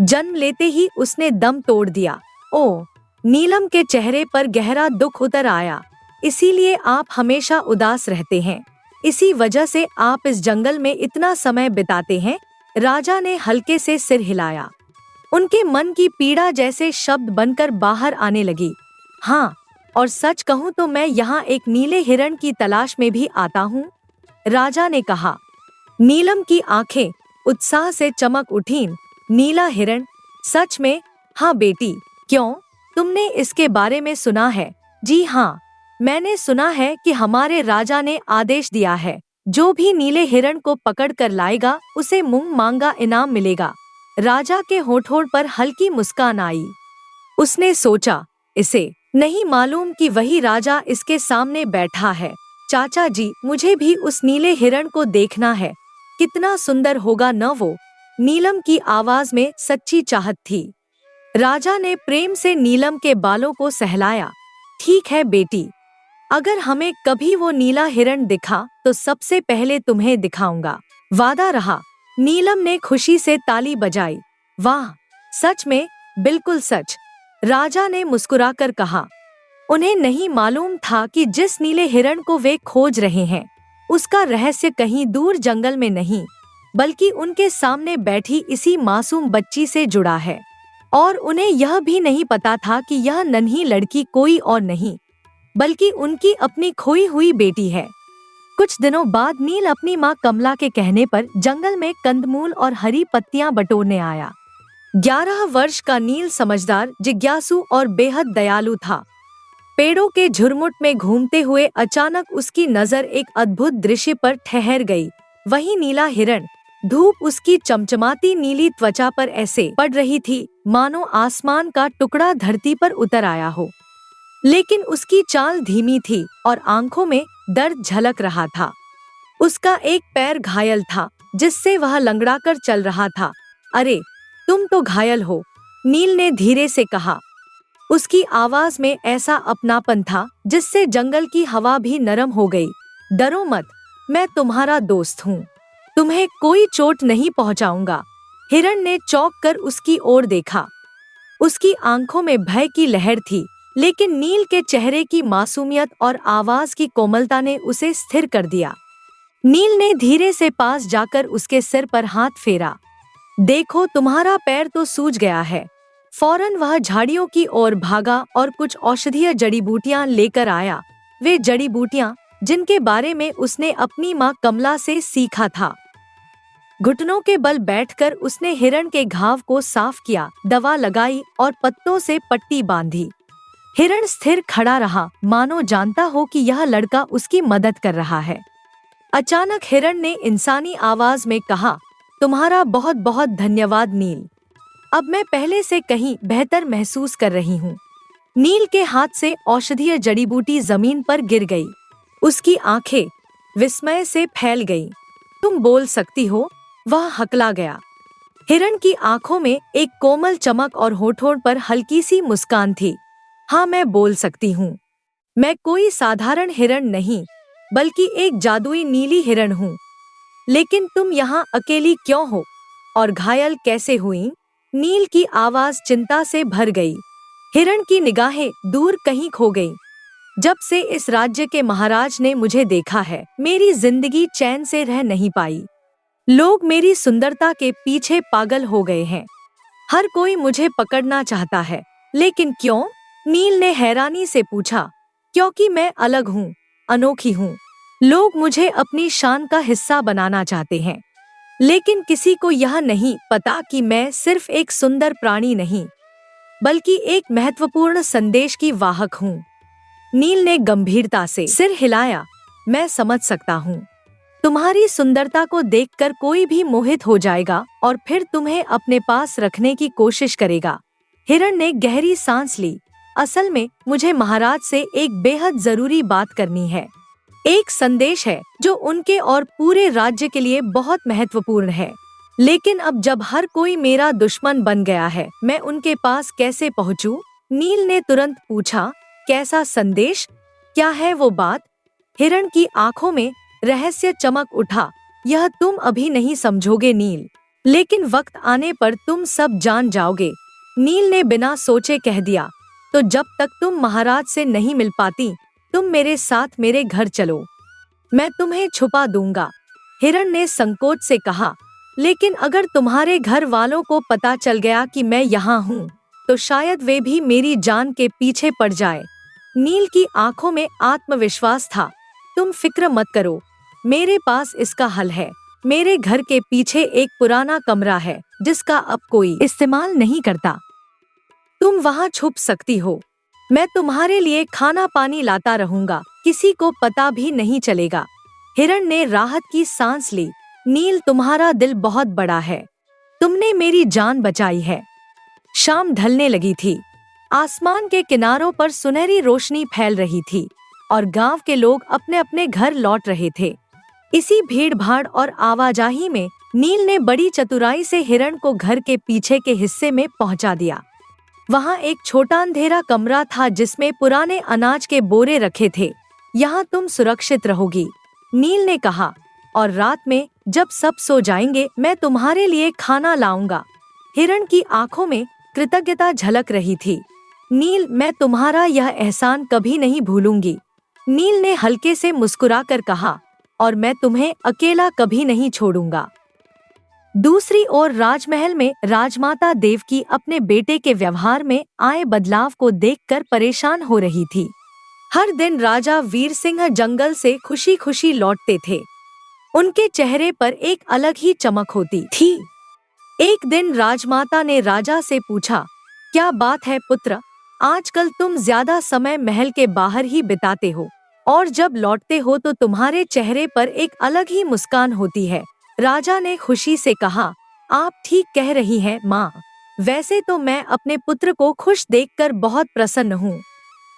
जन्म लेते ही उसने दम तोड़ दिया। ओ, नीलम के चेहरे पर गहरा दुख उतर आया। इसीलिए आप हमेशा उदास रहते हैं। इसी वजह से आप इस जंगल में इतना समय बिताते हैं। राजा ने हल्के से सिर हिलाया। उनके मन की पीड़ा जैसे शब्द बनकर बाहर आने लगी। हाँ, और सच कहूँ तो मैं यहाँ एक नीले हिरण की तलाश में भी आता हूँ, राजा ने कहा। नीलम की आंखें उत्साह से चमक उठीं। नीला हिरण? सच में? हाँ बेटी, क्यों, तुमने इसके बारे में सुना है? जी हाँ, मैंने सुना है कि हमारे राजा ने आदेश दिया है, जो भी नीले हिरण को पकड़ कर लाएगा उसे मुंह मांगा इनाम मिलेगा। राजा के होठों पर हल्की मुस्कान आई। उसने सोचा, इसे नहीं मालूम कि वही राजा इसके सामने बैठा है। चाचा जी, मुझे भी उस नीले हिरण को देखना है। कितना सुंदर होगा न वो? नीलम की आवाज में सच्ची चाहत थी। राजा ने प्रेम से नीलम के बालों को सहलाया। ठीक है बेटी, अगर हमें कभी वो नीला हिरण दिखा तो सबसे पहले तुम्हें दिखाऊंगा। वादा रहा। नीलम ने खुशी से ताली बजाई। वाह, सच में? बिल्कुल सच, राजा ने मुस्कुराकर कहा। उन्हें नहीं मालूम था कि जिस नीले हिरण को वे खोज रहे हैं, उसका रहस्य कहीं दूर जंगल में नहीं, बल्कि उनके सामने बैठी इसी मासूम बच्ची से जुड़ा है। और उन्हें यह भी नहीं पता था कि यह नन्ही लड़की कोई और नहीं, बल्कि उनकी अपनी खोई हुई बेटी है। कुछ दिनों बाद नील अपनी माँ कमला के कहने पर जंगल में कंदमूल और हरी पत्तियां बटोरने आया। 11 वर्ष का नील समझदार, जिज्ञासु और बेहद दयालु था। पेड़ों के झुरमुट में घूमते हुए अचानक उसकी नजर एक अद्भुत दृश्य पर ठहर गई। वही नीला हिरण। धूप उसकी चमचमाती नीली त्वचा पर ऐसे पड़ रही थी मानो आसमान का टुकड़ा धरती पर उतर आया हो। लेकिन उसकी चाल धीमी थी और आंखों में दर्द झलक रहा था। उसका एक पैर घायल था, जिससे वह लंगड़ाकर चल रहा था। अरे, तुम तो घायल हो, नील ने धीरे से कहा। उसकी आवाज में ऐसा अपनापन था जिससे जंगल की हवा भी नरम हो गई। डरो मत, मैं तुम्हारा दोस्त हूँ। तुम्हें कोई चोट नहीं पहुँचाऊंगा। हिरण ने चौंक कर उसकी ओर देखा। उसकी आंखों में भय की लहर थी, लेकिन नील के चेहरे की मासूमियत और आवाज की कोमलता ने उसे स्थिर कर दिया। नील ने धीरे से पास जाकर उसके सिर पर हाथ फेरा। देखो, तुम्हारा पैर तो सूज गया है। फौरन वह झाड़ियों की ओर भागा और कुछ औषधीय जड़ी बूटियां लेकर आया। वे जड़ी बूटियां जिनके बारे में उसने अपनी माँ कमला से सीखा था। घुटनों के बल बैठकर उसने हिरण के घाव को साफ किया, दवा लगाई और पत्तों से पट्टी बांधी। हिरण स्थिर खड़ा रहा, मानो जानता हो कि यह लड़का उसकी मदद कर रहा है। अचानक हिरण ने इंसानी आवाज में कहा, तुम्हारा बहुत बहुत धन्यवाद नील। अब मैं पहले से कहीं बेहतर महसूस कर रही हूँ। नील के हाथ से औषधीय जड़ी बूटी जमीन पर गिर गई। उसकी आंखें विस्मय से फैल गईं। तुम बोल सकती हो? वह हकला गया। हिरण की आंखों में एक कोमल चमक और होठों पर हल्की सी मुस्कान थी। हाँ, मैं बोल सकती हूँ। मैं कोई साधारण हिरण नहीं, बल्कि एक जादुई नीली हिरण हूँ। लेकिन तुम यहाँ अकेली क्यों हो और घायल कैसे हुई? नील की आवाज चिंता से भर गई। हिरण की निगाहें दूर कहीं खो गईं। जब से इस राज्य के महाराज ने मुझे देखा है, मेरी जिंदगी चैन से रह नहीं पाई। लोग मेरी सुंदरता के पीछे पागल हो गए हैं। हर कोई मुझे पकड़ना चाहता है। लेकिन क्यों? नील ने हैरानी से पूछा। क्योंकि मैं अलग हूँ, अनोखी हूँ। लोग मुझे अपनी शान का हिस्सा बनाना चाहते हैं। लेकिन किसी को यह नहीं पता कि मैं सिर्फ एक सुंदर प्राणी नहीं, बल्कि एक महत्वपूर्ण संदेश की वाहक हूँ। नील ने गंभीरता से सिर हिलाया। मैं समझ सकता हूँ। तुम्हारी सुंदरता को देखकर कोई भी मोहित हो जाएगा और फिर तुम्हें अपने पास रखने की कोशिश करेगा। हिरण ने गहरी सांस ली। असल में मुझे महाराज से एक बेहद जरूरी बात करनी है। एक संदेश है जो उनके और पूरे राज्य के लिए बहुत महत्वपूर्ण है। लेकिन अब जब हर कोई मेरा दुश्मन बन गया है, मैं उनके पास कैसे पहुंचूं? नील ने तुरंत पूछा। कैसा संदेश? क्या है वो बात? हिरण की आंखों में रहस्य चमक उठा। यह तुम अभी नहीं समझोगे नील, लेकिन वक्त आने पर तुम सब जान जाओगे। नील ने बिना सोचे कह दिया, तो जब तक तुम महाराज से नहीं मिल पाती, तुम मेरे साथ मेरे घर चलो, मैं तुम्हें छुपा दूंगा। हिरण ने संकोच से कहा, लेकिन अगर तुम्हारे घर वालों को पता चल गया कि मैं यहाँ हूँ, तो शायद वे भी मेरी जान के पीछे पड़ जाए। नील की आंखों में आत्मविश्वास था। तुम फिक्र मत करो, मेरे पास इसका हल है। मेरे घर के पीछे एक पुराना कमरा है जिसका अब कोई इस्तेमाल नहीं करता। तुम वहाँ छुप सकती हो। मैं तुम्हारे लिए खाना पानी लाता रहूंगा, किसी को पता भी नहीं चलेगा। हिरण ने राहत की सांस ली। नील, तुम्हारा दिल बहुत बड़ा है, तुमने मेरी जान बचाई है। शाम ढलने लगी थी। आसमान के किनारों पर सुनहरी रोशनी फैल रही थी और गांव के लोग अपने अपने घर लौट रहे थे। इसी भीड़ भाड़ और आवाजाही में नील ने बड़ी चतुराई से हिरण को घर के पीछे के हिस्से में पहुंचा दिया। वहां एक छोटा अंधेरा कमरा था जिसमें पुराने अनाज के बोरे रखे थे। यहाँ तुम सुरक्षित रहोगी, नील ने कहा, और रात में जब सब सो जाएंगे मैं तुम्हारे लिए खाना लाऊंगा। हिरण की आंखों में कृतज्ञता झलक रही थी। नील, मैं तुम्हारा यह एहसान कभी नहीं भूलूंगी, नील ने हल्के से मुस्कुराकर कहा, और मैं तुम्हें अकेला कभी नहीं छोड़ूंगा। दूसरी ओर राजमहल में राजमाता देवकी अपने बेटे के व्यवहार में आए बदलाव को देखकर परेशान हो रही थी। हर दिन राजा वीर सिंह जंगल से खुशी खुशी लौटते थे। उनके चेहरे पर एक अलग ही चमक होती थी। एक दिन राजमाता ने राजा से पूछा, क्या बात है पुत्र, आजकल तुम ज्यादा समय महल के बाहर ही बिताते हो और जब लौटते हो तो तुम्हारे चेहरे पर एक अलग ही मुस्कान होती है। राजा ने खुशी से कहा, आप ठीक कह रही हैं माँ, वैसे तो मैं अपने पुत्र को खुश देखकर बहुत प्रसन्न हूँ।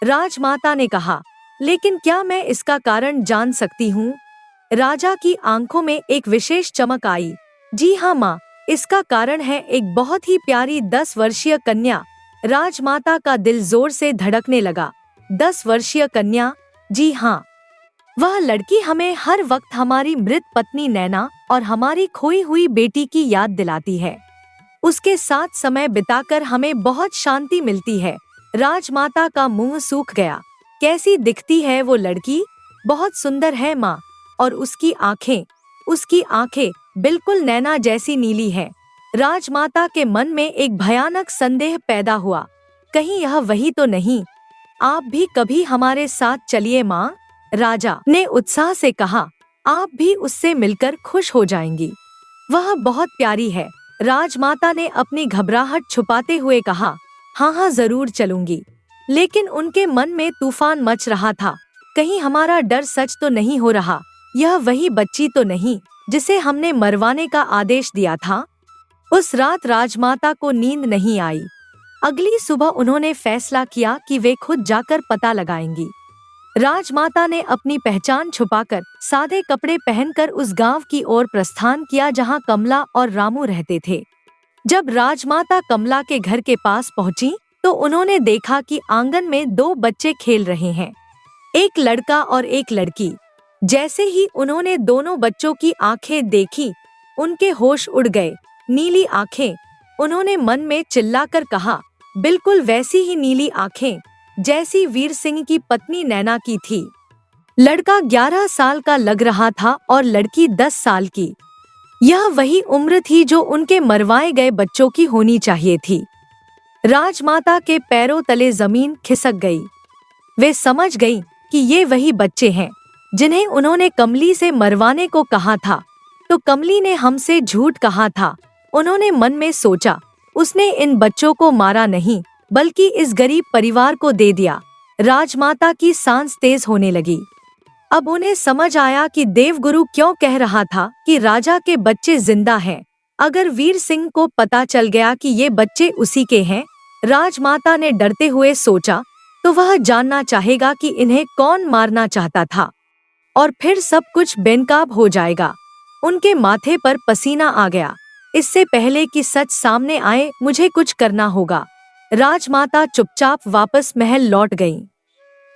राजमाता ने कहा, लेकिन क्या मैं इसका कारण जान सकती हूँ? राजा की आंखों में एक विशेष चमक आई। जी हाँ माँ, इसका कारण है एक बहुत ही प्यारी 10 वर्षीय कन्या। राजमाता का दिल जोर से धड़कने लगा। 10 वर्षीय कन्या? जी हाँ, वह लड़की हमें हर वक्त हमारी मृत पत्नी नैना और हमारी खोई हुई बेटी की याद दिलाती है। उसके साथ समय बिताकर हमें बहुत शांति मिलती है। राजमाता का मुंह सूख गया। कैसी दिखती है वो लड़की? बहुत सुंदर है माँ, और उसकी आंखें बिल्कुल नैना जैसी नीली हैं। राजमाता के मन में एक भयानक संदेह पैदा हुआ, कहीं यह वही तो नहीं? आप भी कभी हमारे साथ चलिए माँ, राजा ने उत्साह से कहा। आप भी उससे मिलकर खुश हो जाएंगी, वह बहुत प्यारी है। राजमाता ने अपनी घबराहट छुपाते हुए कहा, हाँ हाँ जरूर चलूंगी। लेकिन उनके मन में तूफान मच रहा था। कहीं हमारा डर सच तो नहीं हो रहा? यह वही बच्ची तो नहीं जिसे हमने मरवाने का आदेश दिया था? उस रात राजमाता को नींद नहीं आई। अगली सुबह उन्होंने फैसला किया कि वे खुद जाकर पता लगाएंगी। राजमाता ने अपनी पहचान छुपाकर सादे कपड़े पहनकर उस गांव की ओर प्रस्थान किया जहां कमला और रामू रहते थे। जब राजमाता कमला के घर के पास पहुंची तो उन्होंने देखा कि आंगन में 2 बच्चे खेल रहे हैं, एक लड़का और एक लड़की। जैसे ही उन्होंने दोनों बच्चों की आंखें देखी, उनके होश उड़ गए। नीली आंखें, उन्होंने मन में चिल्लाकर कहा, बिल्कुल वैसी ही नीली आंखें जैसी वीर सिंह की पत्नी नैना की थी। लड़का 11 साल का लग रहा था और लड़की 10 साल की। यह वही उम्र थी जो उनके मरवाए गए बच्चों की होनी चाहिए थी। राजमाता के पैरों तले जमीन खिसक गई। वे समझ गईं कि ये वही बच्चे हैं जिन्हें उन्होंने कमली से मरवाने को कहा था। तो कमली ने हमसे झूठ कहा था। उन्होंने मन में सोचा, उसने इन बच्चों को मारा नहीं बल्कि इस गरीब परिवार को दे दिया। राजमाता की सांस तेज होने लगी। अब उन्हें समझ आया कि देवगुरु क्यों कह रहा था कि राजा के बच्चे जिंदा हैं। अगर वीर सिंह को पता चल गया कि ये बच्चे उसी के हैं, राजमाता ने डरते हुए सोचा तो वह जानना चाहेगा कि इन्हें कौन मारना चाहता था, और फिर सब कुछ बेनकाब हो जाएगा। उनके माथे पर पसीना आ गया। इससे पहले कि सच सामने आए मुझे कुछ करना होगा। राजमाता चुपचाप वापस महल लौट गईं।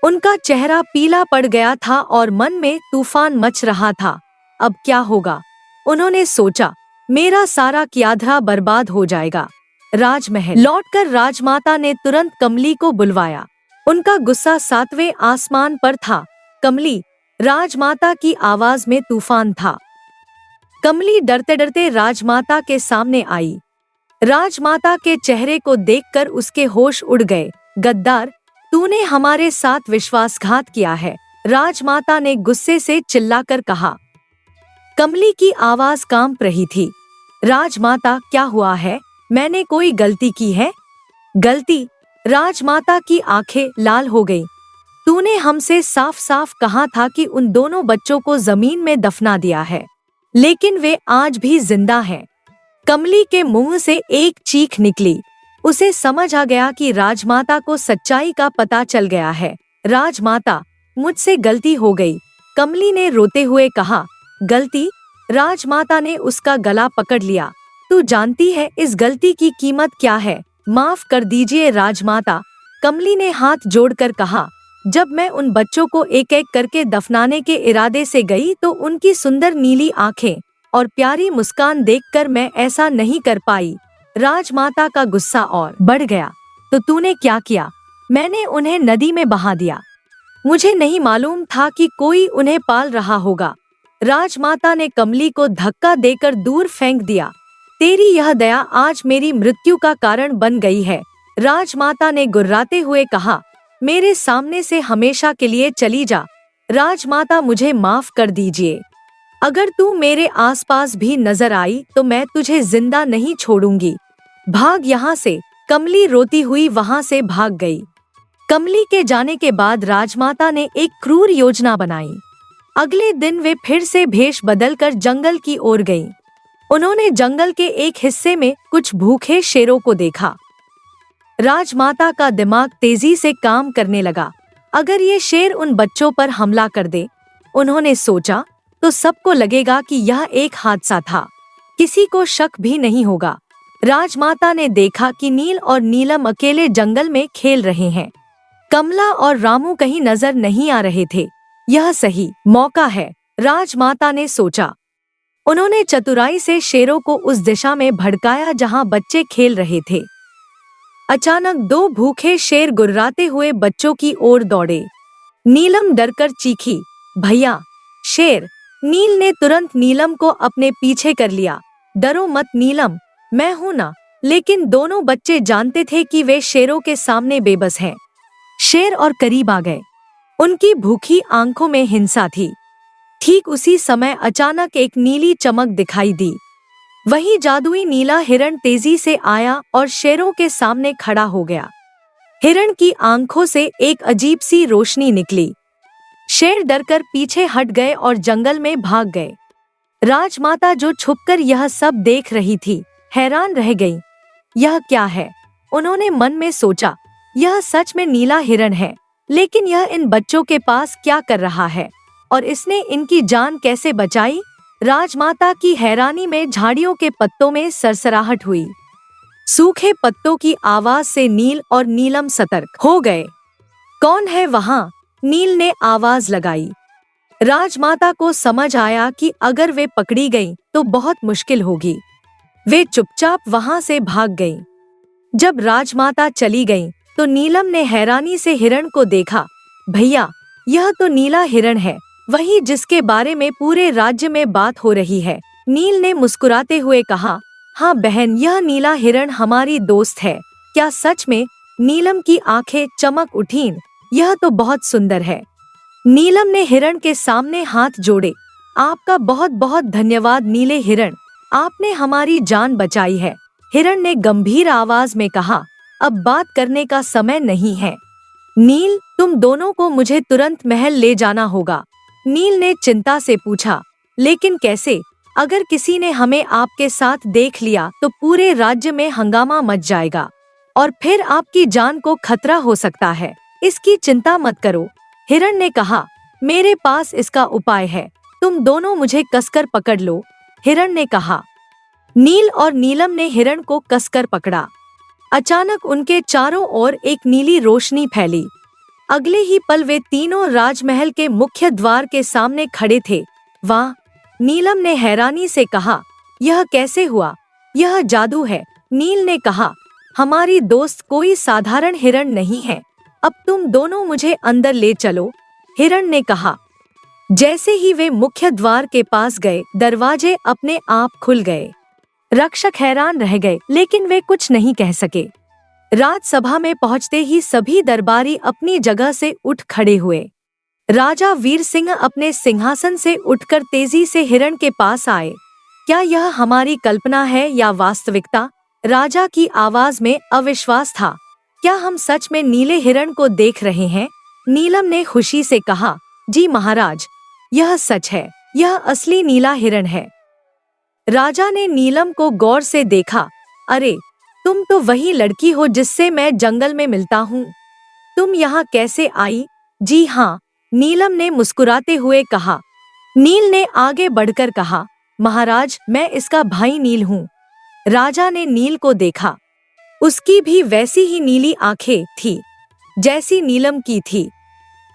उनका चेहरा पीला पड़ गया था और मन में तूफान मच रहा था। अब क्या होगा? उन्होंने सोचा, मेरा सारा कियाधा बर्बाद हो जाएगा। राजमहल लौटकर राजमाता ने तुरंत कमली को बुलवाया। उनका गुस्सा 7वें आसमान पर था। कमली, राजमाता की आवाज में तूफान था। कमली डरते डरते राजमाता के सामने आई। राजमाता के चेहरे को देखकर उसके होश उड़ गए। गद्दार, तूने हमारे साथ विश्वासघात किया है, राजमाता ने गुस्से से चिल्लाकर कहा। कमली की आवाज कांप रही थी। राजमाता, क्या हुआ है? मैंने कोई गलती की है? गलती? राजमाता की आंखें लाल हो गईं। तूने हमसे साफ साफ कहा था कि उन दोनों बच्चों को जमीन में दफना दिया है, लेकिन वे आज भी जिंदा हैं। कमली के मुंह से एक चीख निकली। उसे समझ आ गया कि राजमाता को सच्चाई का पता चल गया है। राजमाता, मुझसे गलती हो गई, कमली ने रोते हुए कहा। गलती? राजमाता ने उसका गला पकड़ लिया। तू जानती है इस गलती की कीमत क्या है? माफ कर दीजिए राजमाता, कमली ने हाथ जोड़कर कहा। जब मैं उन बच्चों को एक एक करके दफनाने के इरादे से गई तो उनकी सुंदर नीली आंखें और प्यारी मुस्कान देखकर मैं ऐसा नहीं कर पाई। राजमाता का गुस्सा और बढ़ गया। तो तूने क्या किया? मैंने उन्हें नदी में बहा दिया। मुझे नहीं मालूम था कि कोई उन्हें पाल रहा होगा। राजमाता ने कमली को धक्का देकर दूर फेंक दिया। तेरी यह दया आज मेरी मृत्यु का कारण बन गई है, राजमाता ने गुर्राते हुए कहा। मेरे सामने से हमेशा के लिए चली जा। राजमाता, मुझे माफ कर दीजिए। अगर तू मेरे आसपास भी नजर आई तो मैं तुझे जिंदा नहीं छोड़ूंगी। भाग यहाँ से। कमली रोती हुई वहाँ से भाग गई। कमली के जाने के बाद राजमाता ने एक क्रूर योजना बनाई। अगले दिन वे फिर से भेष बदलकर जंगल की ओर गईं। उन्होंने जंगल के एक हिस्से में कुछ भूखे शेरों को देखा। राजमाता का दिमाग तेजी से काम करने लगा। अगर ये शेर उन बच्चों पर हमला कर दे, उन्होंने सोचा, तो सबको लगेगा कि यह एक हादसा था। किसी को शक भी नहीं होगा। राजमाता ने देखा कि नील और नीलम अकेले जंगल में खेल रहे हैं। कमला और रामू कहीं नजर नहीं आ रहे थे। यह सही मौका है, राजमाता ने सोचा। उन्होंने चतुराई से शेरों को उस दिशा में भड़काया जहां बच्चे खेल रहे थे। अचानक दो भूखे शेर गुर्राते हुए बच्चों की ओर दौड़े। नीलम डरकर चीखी, भैया शेर। नील ने तुरंत नीलम को अपने पीछे कर लिया। डरो मत नीलम, मैं हूं ना। लेकिन दोनों बच्चे जानते थे कि वे शेरों के सामने बेबस हैं। शेर और करीब आ गए। उनकी भूखी आंखों में हिंसा थी। ठीक उसी समय अचानक एक नीली चमक दिखाई दी। वही जादुई नीला हिरण तेजी से आया और शेरों के सामने खड़ा हो गया। हिरण की आंखों से एक अजीब सी रोशनी निकली। शेर डरकर पीछे हट गए और जंगल में भाग गए। राजमाता जो छुपकर यह सब देख रही थी, हैरान रह गई। यह क्या है? उन्होंने मन में सोचा। यह सच में नीला हिरण है, लेकिन यह इन बच्चों के पास क्या कर रहा है और इसने इनकी जान कैसे बचाई? राजमाता की हैरानी में झाड़ियों के पत्तों में सरसराहट हुई। सूखे पत्तों की आवाज से नील और नीलम सतर्क हो गए। कौन है वहाँ? नील ने आवाज लगाई। राजमाता को समझ आया कि अगर वे पकड़ी गईं तो बहुत मुश्किल होगी। वे चुपचाप वहाँ से भाग गईं। जब राजमाता चली गईं, तो नीलम ने हैरानी से हिरण को देखा। भैया, यह तो नीला हिरण है, वही जिसके बारे में पूरे राज्य में बात हो रही है। नील ने मुस्कुराते हुए कहा। हाँ बहन, यह नीला हिरण हमारी दोस्त है। क्या सच में? नीलम की आंखें चमक उठीं। यह तो बहुत सुंदर है। नीलम ने हिरण के सामने हाथ जोड़े। आपका बहुत बहुत धन्यवाद नीले हिरण, आपने हमारी जान बचाई है। हिरण ने गंभीर आवाज में कहा। अब बात करने का समय नहीं है। नील, तुम दोनों को मुझे तुरंत महल ले जाना होगा। नील ने चिंता से पूछा। लेकिन कैसे? अगर किसी ने हमें आपके साथ देख लिया तो पूरे राज्य में हंगामा मच जाएगा। और फिर आपकी जान को खतरा हो सकता है। इसकी चिंता मत करो। हिरण ने कहा, मेरे पास इसका उपाय है, तुम दोनों मुझे कसकर पकड़ लो। हिरण ने कहा। नील और नीलम ने हिरण को कसकर पकड़ा। अचानक उनके चारों ओर एक नीली रोशनी फैली। अगले ही पल वे तीनों राजमहल के मुख्य द्वार के सामने खड़े थे। वाह! नीलम ने हैरानी से कहा, यह कैसे हुआ? यह जादू है। नील ने कहा, हमारी दोस्त कोई साधारण हिरण नहीं है। अब तुम दोनों मुझे अंदर ले चलो। हिरण ने कहा। जैसे ही वे मुख्य द्वार के पास गए, दरवाजे अपने आप खुल गए। रक्षक हैरान रह गए, लेकिन वे कुछ नहीं कह सके। राजसभा में पहुंचते ही सभी दरबारी अपनी जगह से उठ खड़े हुए। राजा वीर सिंह अपने सिंहासन से उठकर तेजी से हिरण के पास आए। क्या यह हमारी कल्पना है या वास्तविकता? राजा की आवाज में अविश्वास था। क्या हम सच में नीले हिरण को देख रहे हैं? नीलम ने खुशी से कहा, जी महाराज, यह सच है। यह असली नीला हिरण है। राजा ने नीलम को गौर से देखा। अरे, तुम तो वही लड़की हो जिससे मैं जंगल में मिलता हूँ। तुम यहाँ कैसे आई? जी हाँ, नीलम ने मुस्कुराते हुए कहा। नील ने आगे बढ़कर कहा, महाराज, मैं इसका भाई नील हूँ। राजा ने नील को देखा। उसकी भी वैसी ही नीली आंखें थी जैसी नीलम की थी।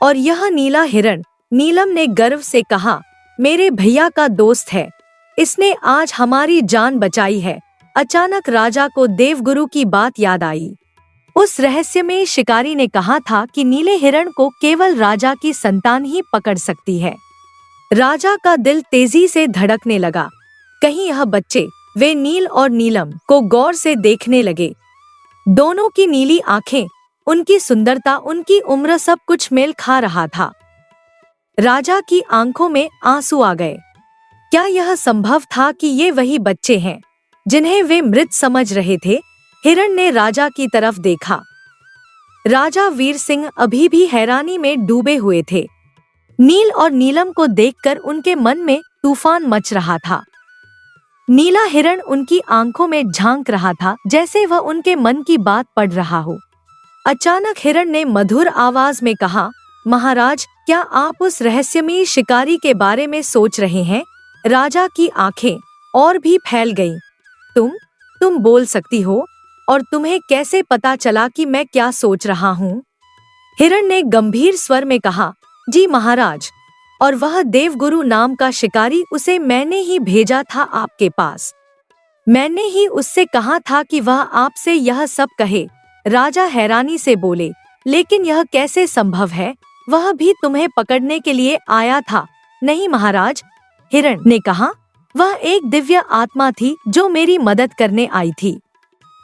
और यह नीला हिरण, नीलम ने गर्व से कहा, मेरे भैया का दोस्त है। इसने आज हमारी जान बचाई है। अचानक राजा को देवगुरु की बात याद आई। उस रहस्यमयी शिकारी ने कहा था कि नीले हिरण को केवल राजा की संतान ही पकड़ सकती है। राजा का दिल तेजी से धड़कने लगा। कहीं यह बच्चे, वे नील और नीलम को गौर से देखने लगे। दोनों की नीली आंखें, उनकी सुंदरता, उनकी उम्र, सब कुछ मेल खा रहा था। राजा की आंखों में आंसू आ गए। क्या यह संभव था कि ये वही बच्चे हैं जिन्हें वे मृत समझ रहे थे? हिरण ने राजा की तरफ देखा। राजा वीर सिंह अभी भी हैरानी में डूबे हुए थे। नील और नीलम को देखकर उनके मन में तूफान मच रहा था। नीला हिरण उनकी आंखों में झांक रहा था, जैसे वह उनके मन की बात पढ़ रहा हो। अचानक हिरण ने मधुर आवाज में कहा, महाराज, क्या आप उस रहस्यमयी शिकारी के बारे में सोच रहे हैं? राजा की आंखें और भी फैल गईं। तुम बोल सकती हो? और तुम्हें कैसे पता चला कि मैं क्या सोच रहा हूँ? हिरण ने गंभीर स्वर में कहा, जी महाराज, और वह देवगुरु नाम का शिकारी, उसे मैंने ही भेजा था आपके पास। मैंने ही उससे कहा था कि वह आपसे यह सब कहे। राजा हैरानी से बोले, लेकिन यह कैसे संभव है? वह भी तुम्हें पकड़ने के लिए आया था। नहीं महाराज, हिरण ने कहा, वह एक दिव्य आत्मा थी जो मेरी मदद करने आई थी।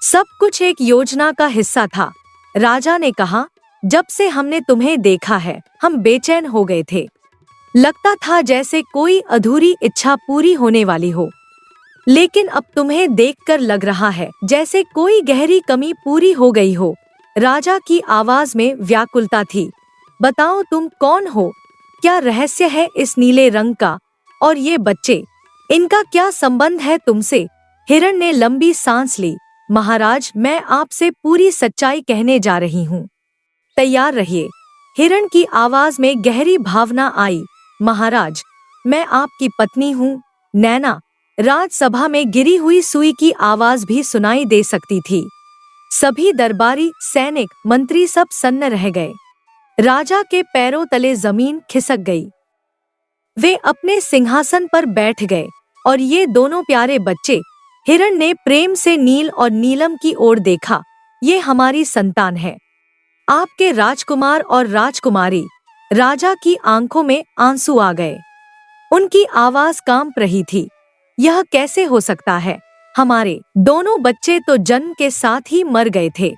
सब कुछ एक योजना का हिस्सा था। राजा ने कहा, जब से हमने तुम्हें देखा है, हम बेचैन हो गए थे। लगता था जैसे कोई अधूरी इच्छा पूरी होने वाली हो, लेकिन अब तुम्हें देखकर लग रहा है जैसे कोई गहरी कमी पूरी हो गई हो। राजा की आवाज में व्याकुलता थी। बताओ, तुम कौन हो? क्या रहस्य है इस नीले रंग का? और ये बच्चे, इनका क्या संबंध है तुमसे? हिरण ने लंबी सांस ली। महाराज, मैं आपसे पूरी सच्चाई कहने जा रही हूँ। तैयार रहिए। हिरण की आवाज में गहरी भावना आई। महाराज, मैं आपकी पत्नी हूँ, नैना। राजसभा में गिरी हुई सुई की आवाज भी सुनाई दे सकती थी। सभी दरबारी, सैनिक, मंत्री सब सन्न रह गए। राजा के पैरों तले जमीन खिसक गई। वे अपने सिंहासन पर बैठ गए और ये दोनों प्यारे बच्चे। हिरण ने प्रेम से नील और नीलम की ओर देखा। ये हमारी संतान है, आपके राजकुमार और राजकुमारी। राजा की आंखों में आंसू आ गए। उनकी आवाज कांप रही थी। यह कैसे हो सकता है? हमारे दोनों बच्चे तो जन्म के साथ ही मर गए थे।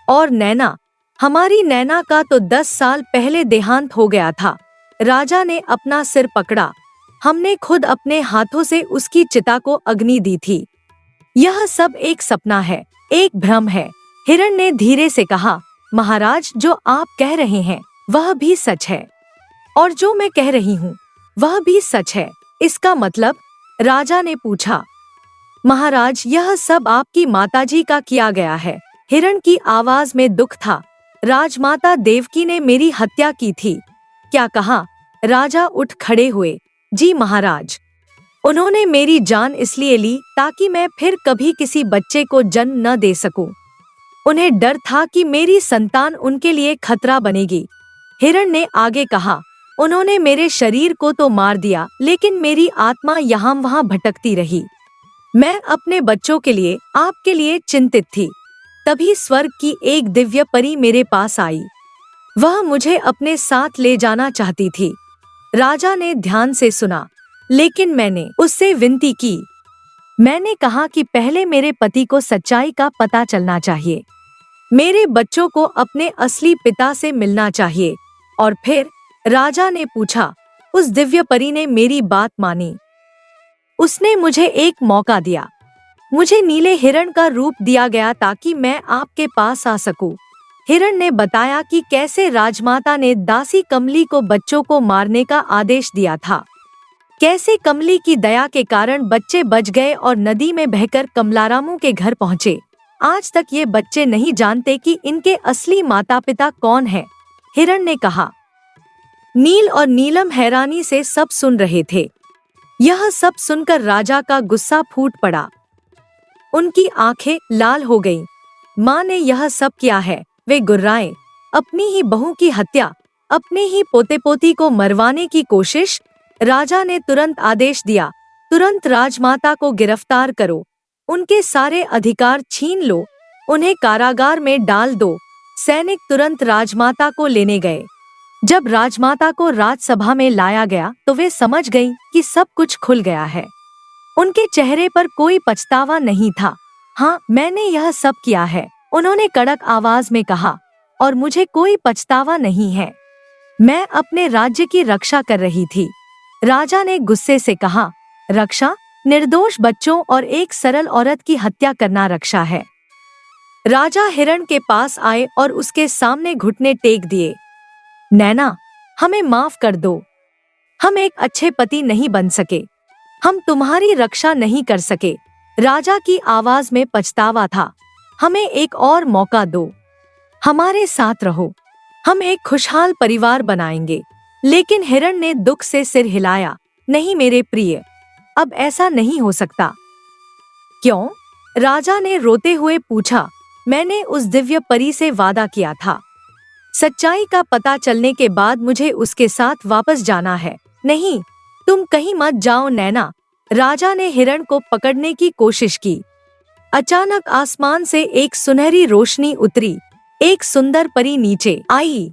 और नैना, हमारी नैना का तो 10 साल पहले देहांत हो गया था। राजा ने अपना सिर पकड़ा। हमने खुद अपने हाथों से उसकी चिता को अग्नि दी थी। यह सब एक सपना है, एक भ्रम है। हिरण ने धीरे से कहा, महाराज, जो आप कह रहे हैं वह भी सच है, और जो मैं कह रही हूँ वह भी सच है। इसका मतलब? राजा ने पूछा। महाराज, यह सब आपकी माताजी का किया गया है। हिरण की आवाज में दुख था। राजमाता देवकी ने मेरी हत्या की थी। क्या कहा? राजा उठ खड़े हुए। जी महाराज, उन्होंने मेरी जान इसलिए ली ताकि मैं फिर कभी किसी बच्चे को जन्म न दे सकूं। उन्हें डर था कि मेरी संतान उनके लिए खतरा बनेगी। हिरण ने आगे कहा, उन्होंने मेरे शरीर को तो मार दिया, लेकिन मेरी आत्मा यहाँ वहाँ भटकती रही। मैं अपने बच्चों के लिए, आपके लिए चिंतित थी। तभी स्वर्ग की एक दिव्य परी मेरे पास आई। वह मुझे अपने साथ ले जाना चाहती थी। राजा ने ध्यान से सुना, लेकिन मैंने उससे विनती की। मैंने कहा कि पहले मेरे पति को सच्चाई का पता चलना चाहिए। मेरे बच्चों को अपने असली पिता से मिलना चाहिए। और फिर राजा ने पूछा। उस दिव्य परी ने मेरी बात मानी। उसने मुझे एक मौका दिया। मुझे नीले हिरण का रूप दिया गया ताकि मैं आपके पास आ सकूं। हिरण ने बताया कि कैसे राजमाता ने दासी कमली को बच्चों को मारने का आदेश दिया था। कैसे कमली की दया के कारण बच्चे बच गए और नदी में बहकर कमलारामों के घर पहुँचे। आज तक ये बच्चे नहीं जानते कि इनके असली माता पिता कौन है। हिरण ने कहा। नील और नीलम हैरानी से सब सुन रहे थे। यह सब सुनकर राजा का गुस्सा फूट पड़ा। उनकी आंखें लाल हो गईं। माँ ने यह सब किया है। वे गुर्राए। अपनी ही बहू की हत्या, अपने ही पोते पोती को मरवाने की कोशिश। राजा ने तुरंत आदेश दिया, तुरंत राजमाता को गिरफ्तार करो, उनके सारे अधिकार छीन लो, उन्हें कारागार में डाल दो। सैनिक तुरंत राजमाता को लेने गए। जब राजमाता को राजसभा में लाया गया तो वे समझ गईं कि सब कुछ खुल गया है। उनके चेहरे पर कोई पछतावा नहीं था। हाँ, मैंने यह सब किया है, उन्होंने कड़क आवाज में कहा, और मुझे कोई पछतावा नहीं है। मैं अपने राज्य की रक्षा कर रही थी। राजा ने गुस्से से कहा, रक्षा? निर्दोष बच्चों और एक सरल औरत की हत्या करना रक्षा है? राजा हिरण के पास आए और उसके सामने घुटने टेक दिए। नैना, हमें माफ कर दो। हम एक अच्छे पति नहीं बन सके। हम तुम्हारी रक्षा नहीं कर सके। राजा की आवाज में पछतावा था। हमें एक और मौका दो। हमारे साथ रहो। हम एक खुशहाल परिवार बनाएंगे। लेकिन हिरण ने दुख से सिर हिलाया। नहीं मेरे प्रिय, अब ऐसा नहीं हो सकता। क्यों? राजा ने रोते हुए पूछा। मैंने उस दिव्य परी से वादा किया था। सच्चाई का पता चलने के बाद मुझे उसके साथ वापस जाना है। नहीं, तुम कहीं मत जाओ नैना। राजा ने हिरण को पकड़ने की कोशिश की। अचानक आसमान से एक सुनहरी रोशनी उतरी। एक सुंदर परी नीचे आई।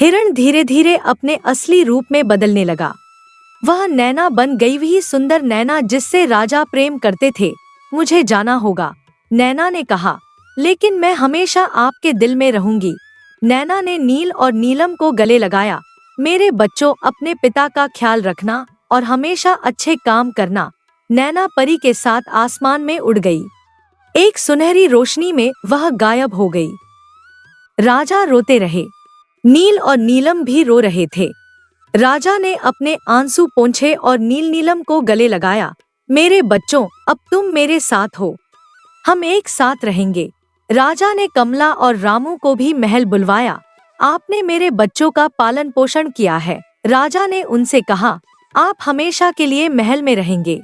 हिरण धीरे धीरे अपने असली रूप में बदलने लगा। वह नैना बन गई, वही सुंदर नैना जिससे राजा प्रेम करते थे। मुझे जाना होगा, नैना ने कहा, लेकिन मैं हमेशा आपके दिल में रहूंगी। नैना ने नील और नीलम को गले लगाया। मेरे बच्चों, अपने पिता का ख्याल रखना और हमेशा अच्छे काम करना। नैना परी के साथ आसमान में उड़ गई। एक सुनहरी रोशनी में वह गायब हो गई। राजा रोते रहे। नील और नीलम भी रो रहे थे। राजा ने अपने आंसू पोंछे और नील नीलम को गले लगाया। मेरे बच्चों, अब तुम मेरे साथ हो। हम एक साथ रहेंगे। राजा ने कमला और रामू को भी महल बुलवाया। आपने मेरे बच्चों का पालन पोषण किया है। राजा ने उनसे कहा, आप हमेशा के लिए महल में रहेंगे।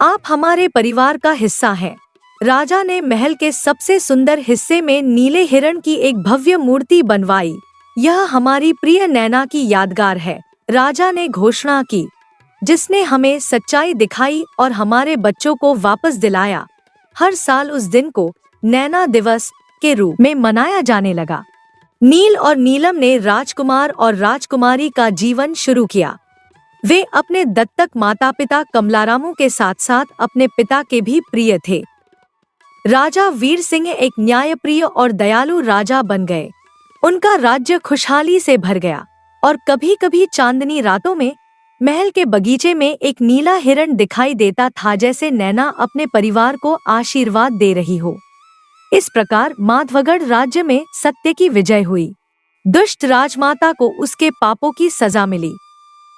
आप हमारे परिवार का हिस्सा हैं। राजा ने महल के सबसे सुंदर हिस्से में नीले हिरण की एक भव्य मूर्ति बनवाई। यह हमारी प्रिय नैना की यादगार है, राजा ने घोषणा की, जिसने हमें सच्चाई दिखाई और हमारे बच्चों को वापस दिलाया। हर साल उस दिन को नैना दिवस के रूप में मनाया जाने लगा। नील और नीलम ने राजकुमार और राजकुमारी का जीवन शुरू किया। वे अपने दत्तक माता पिता कमलारामों के साथ साथ अपने पिता के भी प्रिय थे। राजा वीर सिंह एक न्यायप्रिय और दयालु राजा बन गए। उनका राज्य खुशहाली से भर गया और कभी कभी चांदनी रातों में महल के बगीचे में एक नीला हिरण दिखाई देता था, जैसे नैना अपने परिवार को आशीर्वाद दे रही हो। इस प्रकार माधवगढ़ राज्य में सत्य की विजय हुई। दुष्ट राजमाता को उसके पापों की सजा मिली।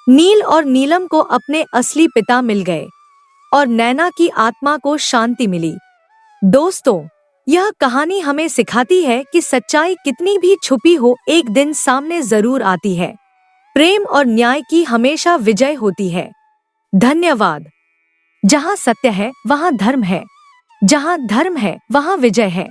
नील और नीलम को अपने असली पिता मिल गए और नैना की आत्मा को शांति मिली। दोस्तों, यह कहानी हमें सिखाती है कि सच्चाई कितनी भी छुपी हो एक दिन सामने जरूर आती है। प्रेम और न्याय की हमेशा विजय होती है। धन्यवाद। जहाँ सत्य है वहाँ धर्म है, जहाँ धर्म है वहाँ विजय है।